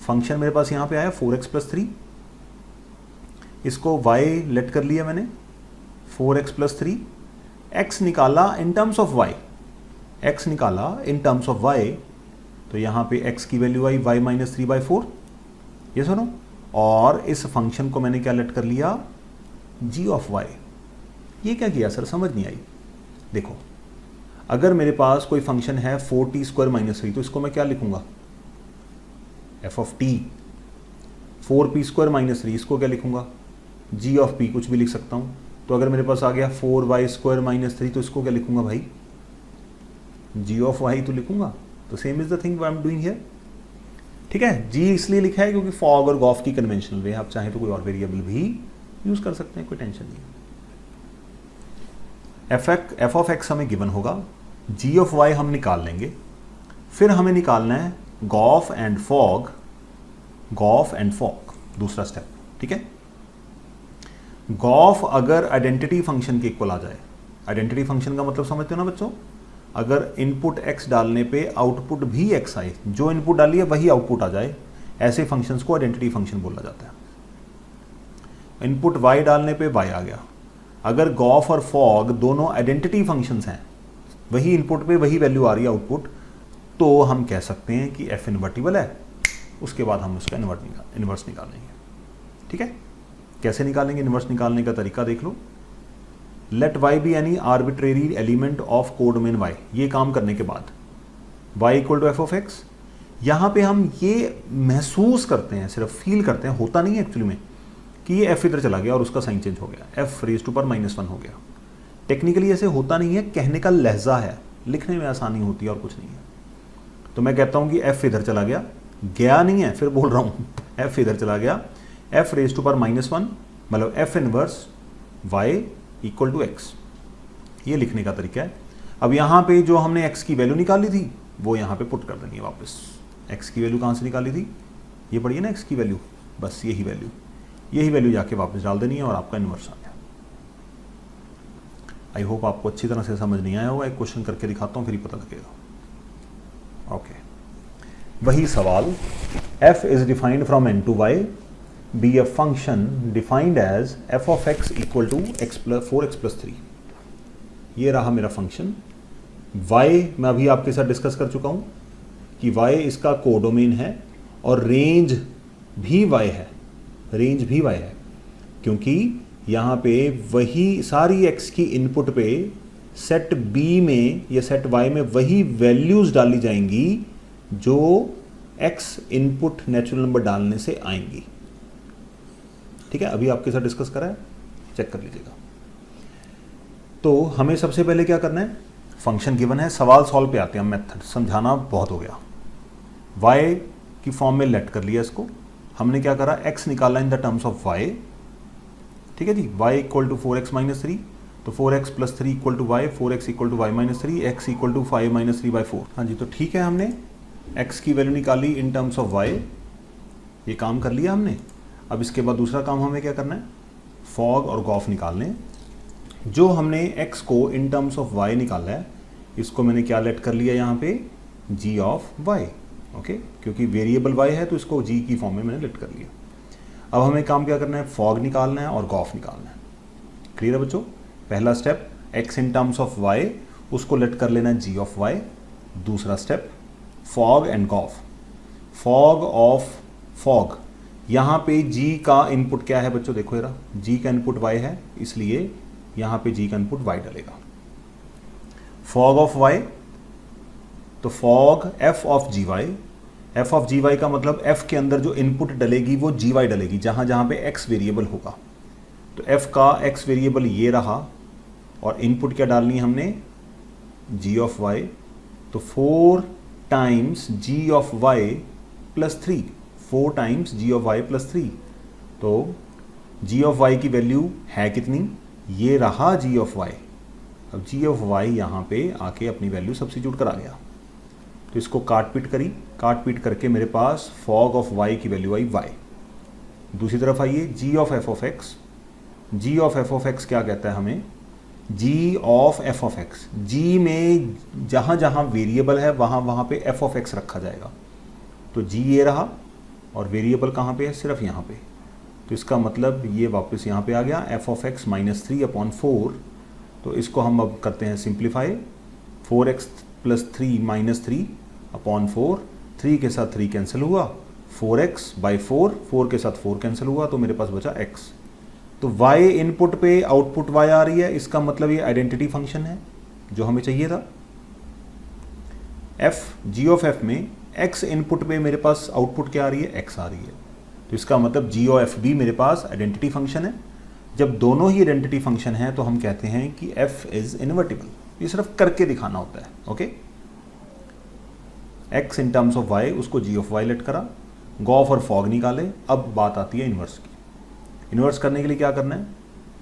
फंक्शन मेरे पास यहाँ पे आया 4x + 3, इसको y लेट कर लिया मैंने, 4x + 3, x निकाला इन टर्म्स ऑफ y, तो यहाँ पे x की वैल्यू आई y - 3/4, ये सुनो, और इस फंक्शन को मैंने क्या लेट कर लिया, g ऑफ y। ये क्या किया सर, समझ नहीं आई। देखो, अगर मेरे पास कोई फंक्शन है 4t² - 3, तो इसको मैं क्या लिखूंगा, f ऑफ t। 4p² - 3, इसको क्या लिखूंगा, g ऑफ p, कुछ भी लिख सकता हूं। तो अगर मेरे पास आ गया 4y² - 3, तो इसको क्या लिखूंगा भाई, g ऑफ y तो लिखूंगा। तो same is the thing I am doing here. ठीक है, g इसलिए लिखा है क्योंकि फॉग और गॉफ की कन्वेंशनल वे, आप चाहें तो कोई और वेरिएबल भी यूज कर सकते हैं, कोई टेंशन नहीं। f ऑफ x हमें गिवन होगा, g ऑफ y हम निकाल लेंगे, फिर हमें निकालना है गॉफ एंड फॉग, दूसरा स्टेप। ठीक है, गॉफ अगर आइडेंटिटी फंक्शन के इक्वल आ जाए, आइडेंटिटी फंक्शन का मतलब समझते हो ना बच्चों, अगर इनपुट x डालने पे आउटपुट भी x आए, जो इनपुट डाली है वही आउटपुट आ जाए, ऐसे फंक्शंस को आइडेंटिटी फंक्शन बोला जाता है। इनपुट y डालने पे y आ गया। अगर गॉफ और फॉग दोनों आइडेंटिटी फंक्शंस हैं, वही इनपुट पे वही वैल्यू आ रही है आउटपुट, तो हम कह सकते हैं कि f इन्वर्टिबल है। उसके बाद हम उसका इन्वर्स निकालेंगे। ठीक है, कैसे निकालेंगे, इन्वर्स निकालने का तरीका देख लो। Let y be any arbitrary element of codomain y। ये काम करने के बाद y = f ऑफ x, यहाँ पे हम ये महसूस करते हैं, सिर्फ फील करते हैं, होता नहीं है एक्चुअली में, कि ये f इधर चला गया और उसका साइन चेंज हो गया, f रेज़ टू पावर -1 हो गया। टेक्निकली ऐसे होता नहीं है, कहने का लहजा है, लिखने में आसानी होती है और कुछ नहीं है। तो मैं कहता हूँ कि f इधर चला गया, गया नहीं है, फिर बोल रहा हूँ f इधर चला गया, f रेज़ टू पावर -1 मतलब f इनवर्स y = x, ये लिखने का तरीका है। अब यहाँ पे जो हमने x की वैल्यू निकाली थी वो यहाँ पे पुट कर देनी है वापस। x की वैल्यू कहाँ से निकाली थी, ये पढ़िए ना x की वैल्यू, बस यही वैल्यू जाके वापस डाल देनी है और आपका इन्वर्स आ गया। आई होप आपको अच्छी तरह से समझ नहीं आया होगा, एक क्वेश्चन करके दिखाता हूँ फिर ही पता लगेगा। ओके, वही सवाल, f is defined from n to y, be a function defined as f of x equal to 4x + 3। ये रहा मेरा फंक्शन। y मैं अभी आपके साथ डिस्कस कर चुका हूँ कि y इसका कोडोमेन है और रेंज भी y है, क्योंकि यहाँ पे वही सारी x की इनपुट पे सेट b में या सेट y में वही वैल्यूज डाली जाएंगी जो x इनपुट नेचुरल नंबर डालने से आएंगी। ठीक है, अभी आपके साथ डिस्कस करा है, चेक कर लीजिएगा। तो हमें सबसे पहले क्या करना है, फंक्शन गिवन है, सवाल सॉल्व पे आते हैं हम। मेथड समझाना बहुत हो गया। y की फॉर्म में लेट कर लिया इसको। हमने क्या करा, x निकाला in the terms of y, ठीक है जी, y equal to 4x minus 3, तो 4x plus 3 equal to y, 4x equal to y minus 3, x equal to 5 minus 3 by 4। हाँ जी, तो ठीक है, हमने x की वैल्यू निकाली इन टर्म्स ऑफ y, ये काम कर लिया हमने। अब इसके बाद दूसरा काम हमें क्या करना है, फॉग और गॉफ निकालने। जो हमने x को इन टर्म्स ऑफ y निकाला है, इसको मैंने क्या लेट कर लिया यहाँ पे, g ऑफ y, ओके, क्योंकि वेरिएबल y है तो इसको g की फॉर्म में मैंने लेट कर लिया। अब हमें काम क्या करना है, फॉग निकालना है और गॉफ निकालना है। क्लियर है बच्चों? पहला step x in terms of y, उसको लेट कर लेना है g ऑफ y। दूसरा step fog and gof. Fog of fog, यहाँ पे g का इनपुट क्या है बच्चों, देखो जरा, g का इनपुट y है, इसलिए यहाँ पे g का इनपुट y डलेगा। फॉग ऑफ y, तो fog f of gy, f of gy का मतलब f के अंदर जो इनपुट डलेगी वो gy डलेगी, जहाँ जहाँ पे x वेरिएबल होगा। तो f का x वेरिएबल ये रहा, और इनपुट क्या डालनी है हमने, g ऑफ y, तो 4 times g of y plus 3, 4 times g of y plus 3, तो g ऑफ y की वैल्यू है कितनी, ये रहा g ऑफ y। अब g ऑफ y यहाँ पे आके अपनी वैल्यू सब्स्टिट्यूट करा गया, तो इसको काट पीट करके मेरे पास फॉग ऑफ y की वैल्यू आई y। दूसरी तरफ आइए, g of f of x, g of f of x क्या कहता है हमें, g of f of x, g में जहाँ जहाँ वेरिएबल है वहाँ वहाँ पे f ऑफ x रखा जाएगा। तो g ये रहा, और वेरिएबल कहाँ पे है, सिर्फ यहाँ पे, तो इसका मतलब ये वापस यहाँ पे आ गया, f of x minus 3 upon 4। तो इसको हम अब करते हैं simplify, 4x plus 3 minus 3 upon 4, 3 के साथ 3 कैंसिल हुआ, 4x बाई 4, 4 के साथ 4 कैंसिल हुआ, तो मेरे पास बचा x। तो y इनपुट पे आउटपुट y आ रही है, इसका मतलब ये आइडेंटिटी फंक्शन है जो हमें चाहिए था। g ऑफ f में x इनपुट पे मेरे पास आउटपुट क्या आ रही है, x आ रही है, तो इसका मतलब g ऑफ f भी मेरे पास आइडेंटिटी फंक्शन है। जब दोनों ही आइडेंटिटी फंक्शन है तो हम कहते हैं कि f इज इनवर्टिबल। ये सिर्फ करके दिखाना होता है, okay. x in terms of y, उसको g ऑफ y लेट करा, गॉफ और फॉग निकाले। अब बात आती है इन्वर्स की। इन्वर्स करने के लिए क्या करना है,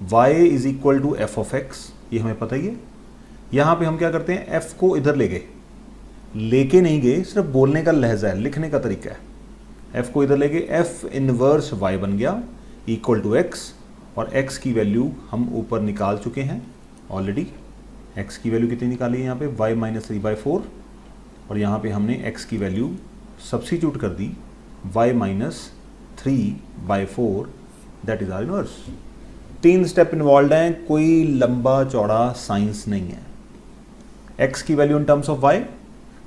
y is equal to F of x, ये हमें पता ही है। यहाँ पे हम क्या करते हैं, f को इधर ले गए, लेके नहीं गए, सिर्फ बोलने का लहजा है, लिखने का तरीका है। f को इधर ले गए, f इनवर्स y बन गया इक्वल टू x, और x की वैल्यू हम ऊपर निकाल चुके हैं ऑलरेडी। x की वैल्यू कितनी निकाली है यहाँ पे, y माइनस 3 बाई 4, और यहाँ पे हमने x की वैल्यू सब्स्टिट्यूट कर दी, y minus 3 by 4, that is R inverse. 3 step involve हैं, कोई लंबा चौड़ा साइंस नहीं है। x की value in terms of y,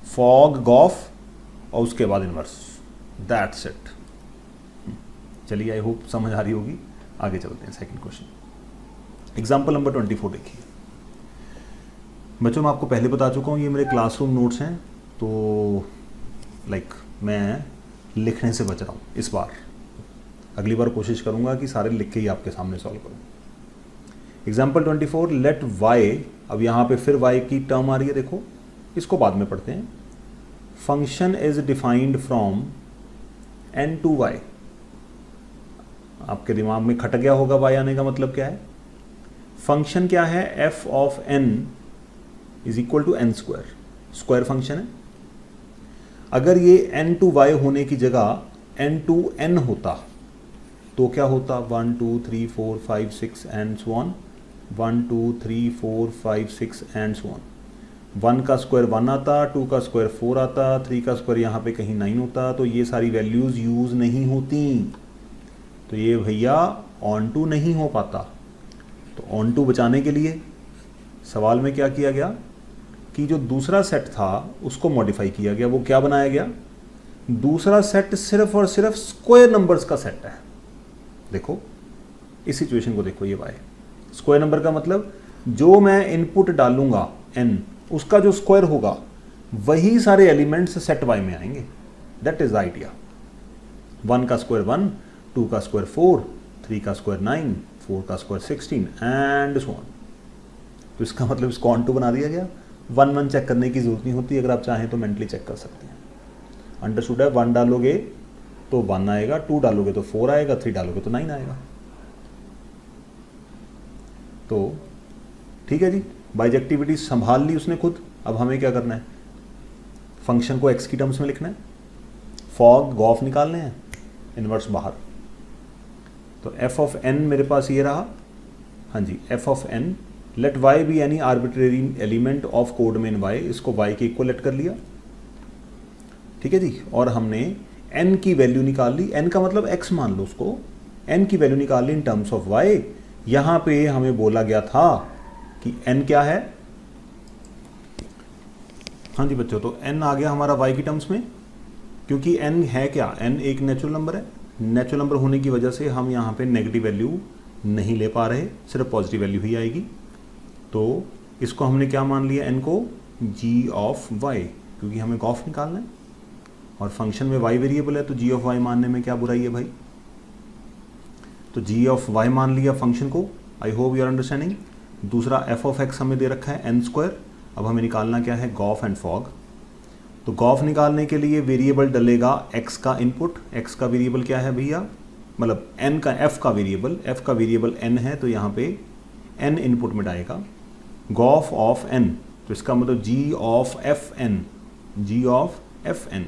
fog, gof, और उसके बाद इनवर्स, दैट्स इट। चलिए, आई होप समझ आ रही होगी। आगे चलते हैं सेकंड क्वेश्चन। एग्जाम्पल नंबर 24 देखिए बच्चों, मैं आपको पहले बता चुका हूँ, ये मेरे क्लासरूम नोट्स हैं, तो मैं लिखने से बच रहा हूँ इस बार। अगली बार कोशिश करूँगा कि सारे लिख के ही आपके सामने सॉल्व करूँ। एग्जाम्पल 24, लेट y, अब यहाँ पे फिर y की टर्म आ रही है, देखो इसको बाद में पढ़ते हैं। Function is defined from n to y। आपके दिमाग में खटक गया होगा y आने का मतलब क्या है। फंक्शन क्या है, f of n is equal to n square, square function है। अगर ये n टू y होने की जगह n टू n होता तो क्या होता, 1 2 3 4 5 6 and so on, 1 2 3 4 5 6 and so on. 1 का स्क्वायर 1 आता, 2 का स्क्वायर 4 आता, 3 का स्क्वायर यहाँ पे कहीं 9 होता, तो ये सारी वैल्यूज़ यूज़ नहीं होती, तो ये भैया ऑन टू नहीं हो पाता। तो ऑन टू बचाने के लिए सवाल में क्या किया गया कि जो दूसरा सेट था उसको मॉडिफाई किया गया। वो क्या बनाया गया, दूसरा सेट सिर्फ और सिर्फ स्क्वायर नंबर्स का सेट है। देखो इस सिचुएशन को देखो, ये वाई स्क्वायर नंबर का मतलब जो मैं इनपुट डालूंगा n, उसका जो स्क्वायर होगा वही सारे एलिमेंट्स सेट y में आएंगे। That is the idea. 1 का स्क्वायर 1, 2 का स्क्वायर 4, 3 का स्क्वायर 9, 4 का स्क्वायर 16 एंड सो ऑन। तो इसका मतलब इसको ऑन टू बना दिया गया। 1 1 चेक करने की जरूरत नहीं होती, अगर आप चाहें तो मेंटली चेक कर सकते हैं। अंडरस्टूड है, 1 डालोगे तो 1 आएगा, 2 डालोगे तो 4 आएगा, 3 डालोगे तो 9 आएगा। तो ठीक है जी, बाइजेक्टिविटी संभाल ली उसने खुद। अब हमें क्या करना है, फंक्शन को एक्स की टर्म्स में लिखना है, फॉग गॉफ निकालने हैं, इनवर्स बाहर। तो एफ ऑफ एन मेरे पास ये रहा, हाँ जी, F of N, let Y be any arbitrary element of codomain Y, इसको वाई के इक्वल लेट कर लिया, ठीक है जी। और हमने एन की वैल्यू निकाल ली, एन का मतलब एक्स मान लो उसको, एन की वैल्यू निकाल ली इन टर्म्स ऑफ वाई। यहां पे हमें बोला गया था कि एन क्या है, हाँ जी बच्चों, तो एन आ गया हमारा वाई की टर्म्स में, क्योंकि एन है क्या, एन एक नेचुरल नंबर है, नेचुरल नंबर होने की वजह से हम यहाँ पे नेगेटिव वैल्यू नहीं ले पा रहे, सिर्फ पॉजिटिव वैल्यू ही आएगी। तो इसको हमने क्या मान लिया, एन को जी ऑफ वाई, क्योंकि हमें गॉफ निकालना है और फंक्शन में वाई वेरिएबल है, तो जी ऑफ वाई मानने में क्या बुराई है भाई। तो जी ऑफ वाई मान लिया फंक्शन को, I hope you are understanding. दूसरा एफ ऑफ एक्स हमें दे रखा है एन स्क्वायर, अब हमें निकालना क्या है, गॉफ एंड फॉग। तो गॉफ निकालने के लिए वेरिएबल डलेगा एक्स का इनपुट, एक्स का वेरिएबल क्या है भैया, मतलब एन का, एफ का वेरिएबल एन है, तो यहाँ पे एन इनपुट में डालेगा गॉफ ऑफ एन, तो इसका मतलब G of F N, G of F N,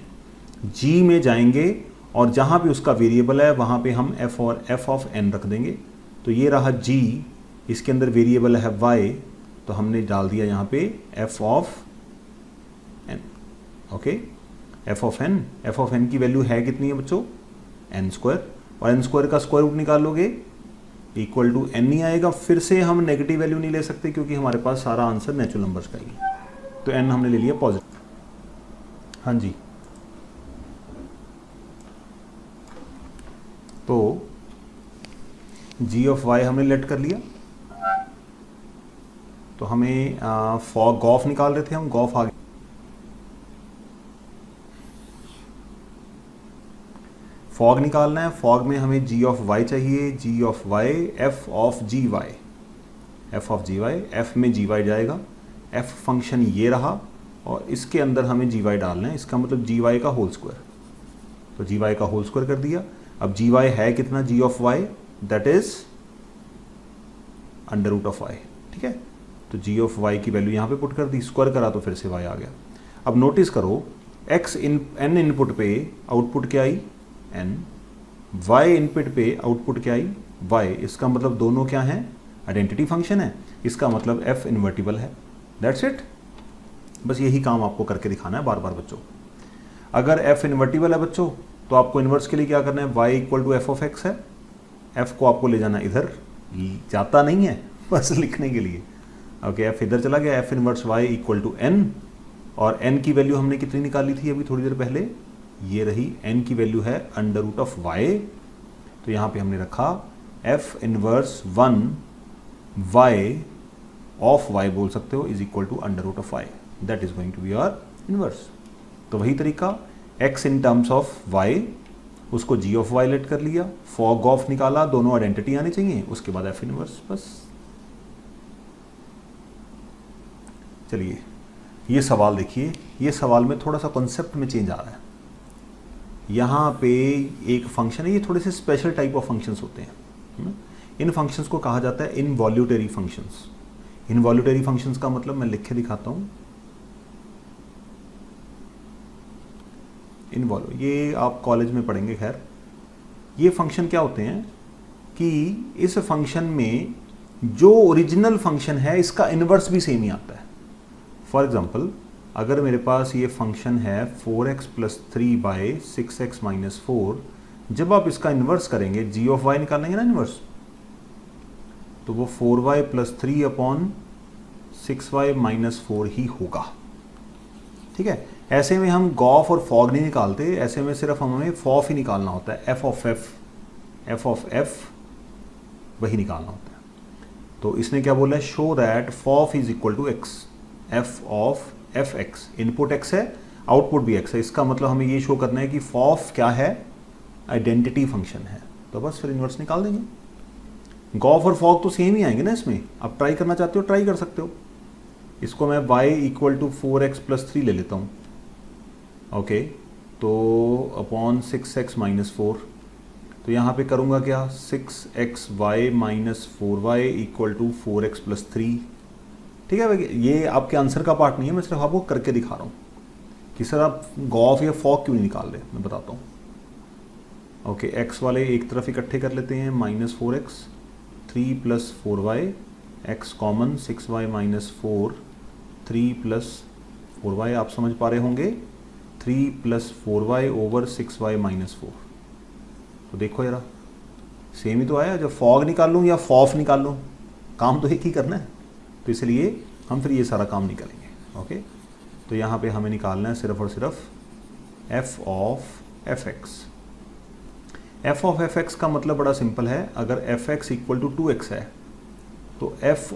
G में जाएंगे और जहाँ पे उसका वेरिएबल है वहाँ पे हम एफ और एफ ऑफ एन रख देंगे। तो ये रहा जी, इसके अंदर वेरिएबल है वाई, तो हमने डाल दिया यहाँ पे f of n, okay. F of n की वैल्यू है कितनी है बच्चों, एन स्क्वायर, और एन स्क्वायर का स्क्वायर रूट निकालोगे इक्वल टू एन ही आएगा। फिर से हम नेगेटिव वैल्यू नहीं ले सकते क्योंकि हमारे पास सारा आंसर नेचुरल नंबर्स का ही है, तो एन हमने ले लिया पॉजिटिव, हाँ जी। तो जी ऑफ वाई हमने लेट कर लिया, तो हमें फॉग गॉफ निकाल रहे थे हम, गॉफ आ गया, फॉग निकालना है, फॉग में हमें जी ऑफ वाई चाहिए, G of Y F of G Y, F of G Y, F में जी वाई जाएगा, एफ फंक्शन ये रहा और इसके अंदर हमें जी वाई डालना है, इसका मतलब जी वाई का होल स्क्वायर, तो जी वाई का होल स्क्वायर कर दिया। अब जी वाई है कितना, G of Y that is under root of Y, ठीक है। तो जी ऑफ वाई की वैल्यू यहाँ पे पुट कर दी, स्क्वायर करा तो फिर से वाई आ गया। अब नोटिस करो एक्स इन एन इनपुट पे आउटपुट क्या आई, एन, वाई इनपुट पे आउटपुट क्या आई, वाई, इसका मतलब दोनों क्या हैं, आइडेंटिटी फंक्शन है, इसका मतलब एफ इन्वर्टिबल है, दैट्स इट। बस यही काम आपको करके दिखाना है बार बार बच्चों। अगर एफ इन्वर्टिबल है बच्चों तो आपको इन्वर्स के लिए क्या करना है, y equal to F of x है, एफ को आपको ले जाना इधर, जाता नहीं है बस लिखने के लिए, ओके। एफ इधर चला गया, f inverse y equal to n, और एन की वैल्यू हमने कितनी निकाली थी अभी थोड़ी देर पहले, ये रही, एन की वैल्यू है अंडर रूट ऑफ वाई, तो यहाँ पे हमने रखा f inverse 1 y of y बोल सकते हो, is equal to under root of Y, that is going to be your inverse. तो वही तरीका, x in terms of y, उसको जी ऑफ वाई लेट कर लिया, फॉग ऑफ निकाला, दोनों आइडेंटिटी आनी चाहिए, उसके बाद एफ इनवर्स, बस। चलिए ये सवाल देखिए, ये सवाल में थोड़ा सा कॉन्सेप्ट में चेंज आ रहा है। यहाँ पे एक फंक्शन है, ये थोड़े से स्पेशल टाइप ऑफ फंक्शंस होते हैं, इन फंक्शंस को कहा जाता है इनवॉल्यूटरी फंक्शंस। इनवॉल्यूटरी फंक्शंस का मतलब मैं लिख के दिखाता हूँ, इनवॉल्व, ये आप कॉलेज में पढ़ेंगे। खैर ये फंक्शन क्या होते हैं कि इस फंक्शन में जो ओरिजिनल फंक्शन है इसका इनवर्स भी सेम ही आता है। फॉर एग्जांपल अगर मेरे पास ये फंक्शन है 4x + 3 / 6x - 4, जब आप इसका इन्वर्स करेंगे, जी ऑफ वाई निकालेंगे ना इन्वर्स, तो वो 4y + 3 / 6y - 4 ही होगा, ठीक है। ऐसे में हम गॉफ और फॉग नहीं निकालते, ऐसे में सिर्फ हमें फॉफ ही निकालना होता है, एफ ऑफ एफ वही निकालना होता है। तो इसने क्या बोला है, show that fof is equal to x, f of f x, input x है, आउटपुट भी एक्स है, इसका मतलब हमें ये शो करना है कि फॉफ क्या है, आइडेंटिटी फंक्शन है, तो बस फिर इन्वर्स निकाल देंगे। गॉफ और फॉग तो सेम ही आएंगे ना इसमें, आप ट्राई करना चाहते हो ट्राई कर सकते हो। इसको मैं y = 4x + 3 ले लेता हूँ, ओके। तो तो अपॉन 6x माइनस 4, तो यहाँ पे करूँगा क्या 6xy minus 4y equal to 4x plus 3। ठीक है भाई, ये आपके आंसर का पार्ट नहीं है, मैं सिर्फ आपको करके दिखा रहा हूँ कि सर आप गॉफ या फॉक क्यों नहीं निकाल रहे, मैं बताता हूँ। ओके, x वाले एक तरफ इकट्ठे कर लेते हैं, minus 4x 3 plus 4y, x common 6y minus 4 3 plus 4y, आप समझ पा रहे होंगे 3 plus 4y over 6y minus 4। तो देखो यार सेम ही तो आया, जब फॉग निकाल लूँ या फॉफ निकाल लूँ काम तो एक ही करना है, तो इसलिए हम फिर ये सारा काम नहीं करेंगे। ओके, तो यहाँ पे हमें निकालना है सिर्फ और सिर्फ f of fx। f of fx का मतलब बड़ा सिंपल है, अगर fx इक्वल टू 2x है तो f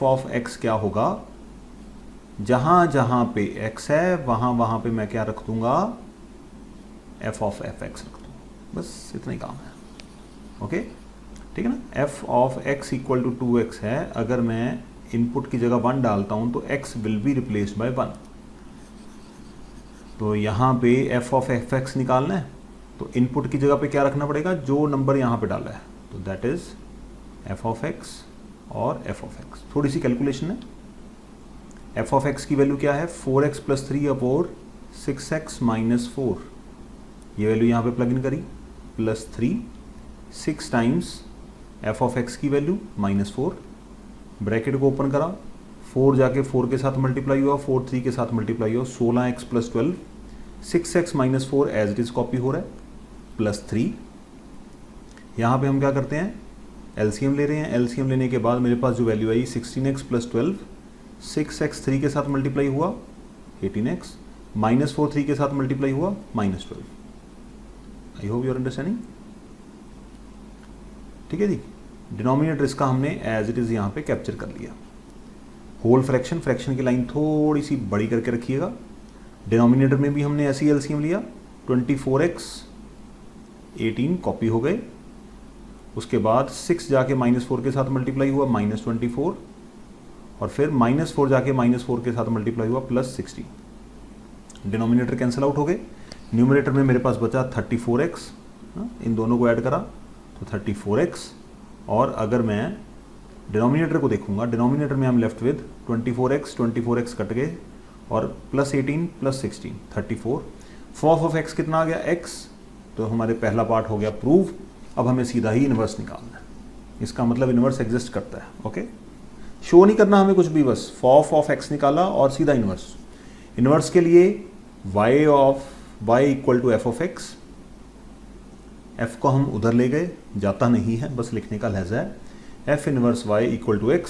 ऑफ x क्या होगा, जहाँ जहाँ पे x है वहाँ वहाँ पे मैं क्या रख दूंगा, f ऑफ fx रख दूंगा, बस इतना ही काम है। ओके, ठीक है ना। f of x equal to 2x है, अगर मैं इनपुट की जगह 1 डालता हूँ तो x will be replaced by 1। तो यहाँ पे f ऑफ fx निकालना है तो इनपुट की जगह पे क्या रखना पड़ेगा, जो नंबर यहाँ पे डाला है, तो that is f of x और f ऑफ x। थोड़ी सी कैलकुलेशन है, f ऑफ x की वैल्यू क्या है 4x प्लस 3 अपोर 6x माइनस 4, ये वैल्यू यहाँ पे प्लग इन करी, plus 3 6 times f of x की वैल्यू माइनस 4, ब्रैकेट को ओपन करा, 4 जाके 4 के साथ मल्टीप्लाई हुआ, 4 3 के साथ मल्टीप्लाई हुआ, 16x plus 12, 6x minus 4 as it is copy हो रहा है, प्लस 3। यहाँ पे हम क्या करते हैं, एलसीएम ले रहे हैं, एलसीएम लेने के बाद मेरे पास जो वैल्यू आई 16x प्लस 12, 6x 3 के साथ मल्टीप्लाई हुआ 18x, माइनस 4 3 के साथ मल्टीप्लाई हुआ minus 12। I hope you are understanding. ठीक है जी, डिनोमिनेटर इसका हमने एज इट इज यहाँ पे कैप्चर कर लिया। होल फ्रैक्शन, फ्रैक्शन की लाइन थोड़ी सी बड़ी करके रखिएगा। डिनोमिनेटर में भी हमने ऐसी एलसीएम लिया, 24x 18 कॉपी हो गए, उसके बाद 6 जाके माइनस 4 के साथ मल्टीप्लाई हुआ माइनस 24, और फिर माइनस 4 जाके माइनस 4 के साथ मल्टीप्लाई हुआ प्लस 16। डिनोमिनेटर कैंसिल आउट हो गए, न्यूमरेटर में मेरे पास बचा 34x, इन दोनों को ऐड करा तो 34x, और अगर मैं डिनोमिनेटर को देखूंगा, डिनोमिनेटर में हम लेफ्ट विद 24x कट गए और प्लस 18 प्लस 16 34। फॉफ ऑफ x कितना आ गया x, तो हमारे पहला पार्ट हो गया प्रूव। अब हमें सीधा ही इन्वर्स निकालना है, इसका मतलब इन्वर्स एग्जिस्ट करता है। ओके, शो नहीं करना हमें कुछ भी, बस फॉफ ऑफ x निकाला और सीधा इन्वर्स। इन्वर्स के लिए y equal to f of x, f को हम उधर ले गए, जाता नहीं है, बस लिखने का लहजा है, f inverse y equal to x,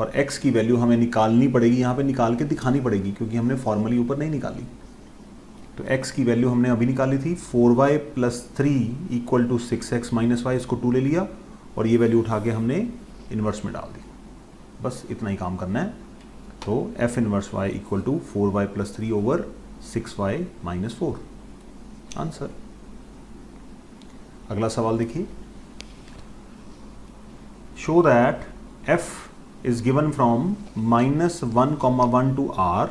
और x की वैल्यू हमें निकालनी पड़ेगी, यहाँ पे निकाल के दिखानी पड़ेगी क्योंकि हमने फॉर्मली ऊपर नहीं निकाली। तो x की वैल्यू हमने अभी निकाली थी 4y plus 3 equal to 6x minus y, इसको 2 ले लिया और ये वैल्यू उठा के हमने इन्वर्स में डाल दी, बस इतना ही काम करना है। तो f inverse y equal to 4y plus 3 over 6y minus 4, answer. अगला सवाल देखिए, show that f is given from -1,1 to r।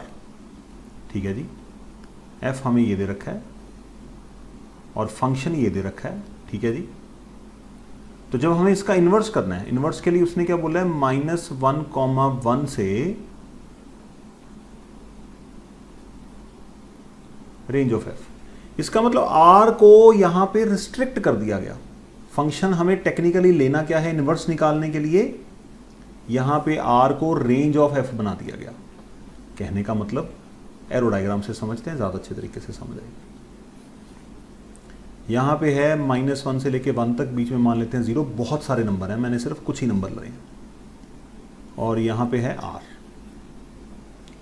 ठीक है जी, f हमें ये दे रखा है और फंक्शन ये दे रखा है। ठीक है जी, तो जब हमें इसका इन्वर्स करना है, इन्वर्स के लिए उसने क्या बोला है, -1,1 से रेंज ऑफ f। इसका मतलब r को यहां पे रिस्ट्रिक्ट कर दिया गया। फंक्शन हमें टेक्निकली लेना क्या है, इन्वर्स निकालने के लिए यहां पे r को रेंज ऑफ f बना दिया गया। कहने का मतलब एरो डायग्राम से समझते हैं, ज्यादा अच्छे तरीके से समझ आएगी। यहां पे है -1 से लेके 1 तक, बीच में मान लेते हैं 0, बहुत सारे नंबर हैं, मैंने सिर्फ कुछ ही नंबर लिए हैं, और यहां पे है r।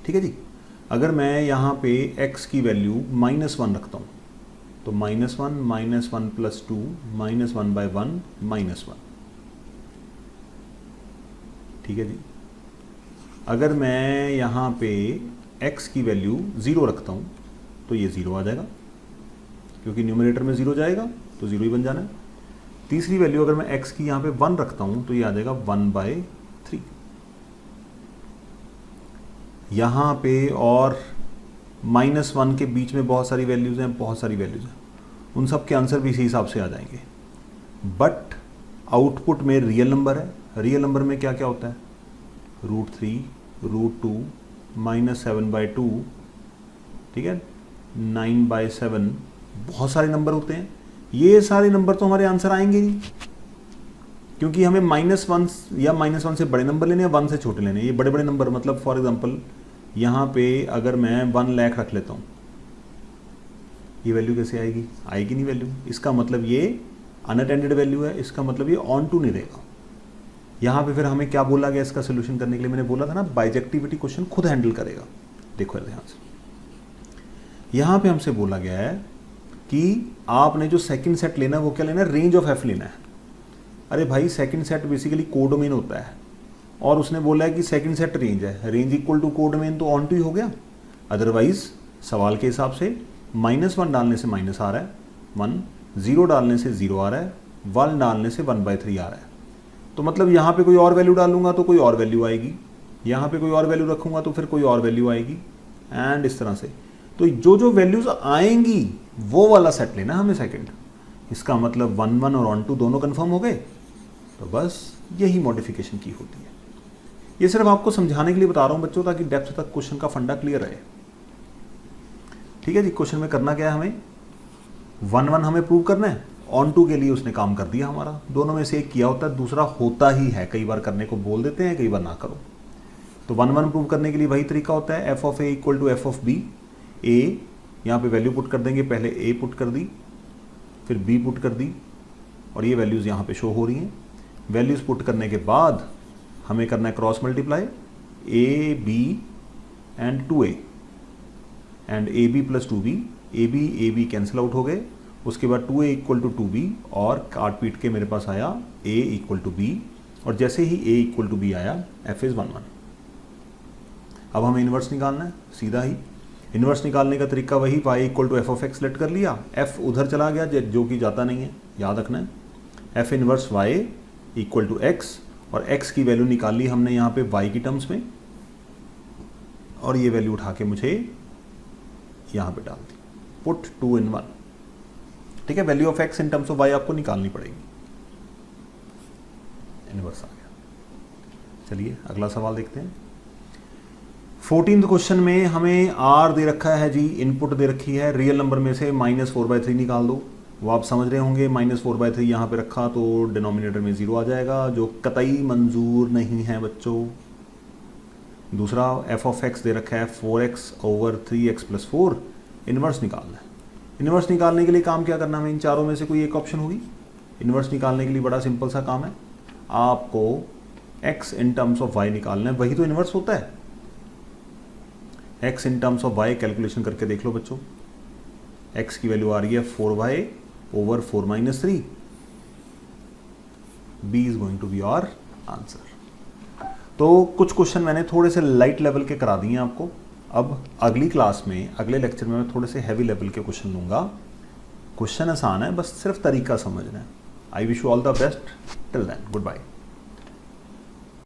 ठीक है जी, अगर मैं यहां पे x की वैल्यू -1 रखता हूं तो -1 प्लस 2 -1/1 -1। ठीक है जी, अगर मैं यहाँ पे x की वैल्यू 0 रखता हूँ तो ये 0 आ जाएगा, क्योंकि न्यूमरेटर में 0 जाएगा तो 0 ही बन जाना है। तीसरी वैल्यू अगर मैं x की यहाँ पे 1 रखता हूँ तो ये आ जाएगा 1/3। यहाँ पे और -1 के बीच में बहुत सारी वैल्यूज़ हैं, बहुत सारी वैल्यूज़ हैं, उन सब के आंसर भी इसी हिसाब से आ जाएंगे। बट आउटपुट में रियल नंबर है, रियल नंबर में क्या क्या होता है, √3, √2, -7/2, ठीक है, 9/7, बहुत सारे नंबर होते हैं। ये सारे नंबर तो हमारे आंसर आएंगे नहीं, क्योंकि हमें -1 या -1 से बड़े नंबर लेने हैं, 1 से छोटे लेने हैं। ये बड़े बड़े नंबर, मतलब फॉर एग्जांपल यहाँ पे अगर मैं 1 लाख रख लेता हूँ, ये वैल्यू कैसे आएगी, आएगी नहीं वैल्यू। इसका मतलब ये अनअटेंडेड वैल्यू है, इसका मतलब ये ऑन टू नहीं रहेगा। यहाँ पे फिर हमें क्या बोला गया इसका सोल्यूशन करने के लिए, मैंने बोला था ना बाइजेक्टिविटी क्वेश्चन खुद हैंडल करेगा। देखो ध्यान से, यहाँ पे हमसे बोला गया है कि आपने जो सेकंड सेट लेना है वो क्या लेना है, रेंज ऑफ एफ लेना है। अरे भाई सेकंड सेट बेसिकली कोडोमेन होता है, और उसने बोला है कि सेकंड सेट रेंज है, रेंज इक्वल टू कोडोमेन, तो ऑन टू ही हो गया। अदरवाइज सवाल के हिसाब से -1 डालने से माइनस आ रहा है 1, 0 डालने से 0 आ रहा है, 1 डालने से 1/3 आ रहा है। तो मतलब यहाँ पे कोई और वैल्यू डालूंगा तो कोई और वैल्यू आएगी, यहाँ पे कोई और वैल्यू रखूंगा तो फिर कोई और वैल्यू आएगी, एंड इस तरह से। तो जो जो वैल्यूज आएंगी वो वाला सेट लेना हमें सेकंड। इसका मतलब 1, 1 और ऑन टू दोनों कंफर्म हो गए। तो बस यही मॉडिफिकेशन की होती है। ये सिर्फ आपको समझाने के लिए बता रहा हूं बच्चों, ताकि डेप्थ तक क्वेश्चन का फंडा क्लियर रहे। ठीक है जी, क्वेश्चन में करना क्या है, हमें 1, 1 हमें प्रूव करना है, ऑन टू के लिए उसने काम कर दिया हमारा। दोनों में से एक किया होता है, दूसरा होता ही है, कई बार करने को बोल देते हैं, कई बार ना करो। तो 1, 1 प्रूव करने के लिए वही तरीका होता है, f of a equal to f of b। a यहाँ पे वैल्यू पुट कर देंगे, पहले a पुट कर दी, फिर b पुट कर दी, और ये वैल्यूज़ यहाँ पे शो हो रही हैं। वैल्यूज़ पुट करने के बाद हमें करना है cross multiply, a b and 2a and ab plus 2b, ab cancel out हो गए। उसके बाद 2a इक्वल टू 2b, और काट पीट के मेरे पास आया a इक्वल टू b, और जैसे ही a इक्वल टू b आया f इज़ 1, 1। अब हमें इन्वर्स निकालना है, सीधा ही इन्वर्स निकालने का तरीका वही, y equal to F of x let कर लिया, f उधर चला गया जो कि जाता नहीं है, याद रखना है। f inverse y equal to x, और x की वैल्यू निकाल ली हमने यहाँ पे y की टर्म्स में, और ये वैल्यू उठा के मुझे यहाँ पे डाल दी, पुट 2 in 1। ठीक है, value of x in terms of y आपको निकालनी पड़ेगी। इन्वर्स आ गया। चलिए अगला सवाल देखते हैं। 14th क्वेश्चन में हमें r दे रखा है जी, इनपुट दे रखी है, रियल नंबर में से -4/3 निकाल दो। वो आप समझ रहे होंगे, -4/3 यहाँ पे रखा तो डिनोमिनेटर में 0 आ जाएगा, जो कतई मंजूर नहीं है बच्चों। दूसरा f ऑफ x दे रखा है 4x over 3x plus 4, inverse निकालना है। इन्वर्स निकालने के लिए काम क्या करना है, इन चारों में से कोई एक ऑप्शन होगी। इन्वर्स निकालने के लिए बड़ा सिंपल सा काम है, आपको x in terms of y निकालना है, वही तो इन्वर्स होता है। x in terms of y calculation करके देख लो बच्चों, x की वैल्यू आ रही है 4y over 4 - 3, b is going to be your answer. तो कुछ क्वेश्चन मैंने थोड़े से लाइट लेवल के करा दिए आपको। अब अगली क्लास में, अगले लेक्चर में मैं थोड़े से हैवी लेवल के क्वेश्चन लूँगा। क्वेश्चन आसान है, बस सिर्फ तरीका समझना है। I wish you all the best, till then good bye.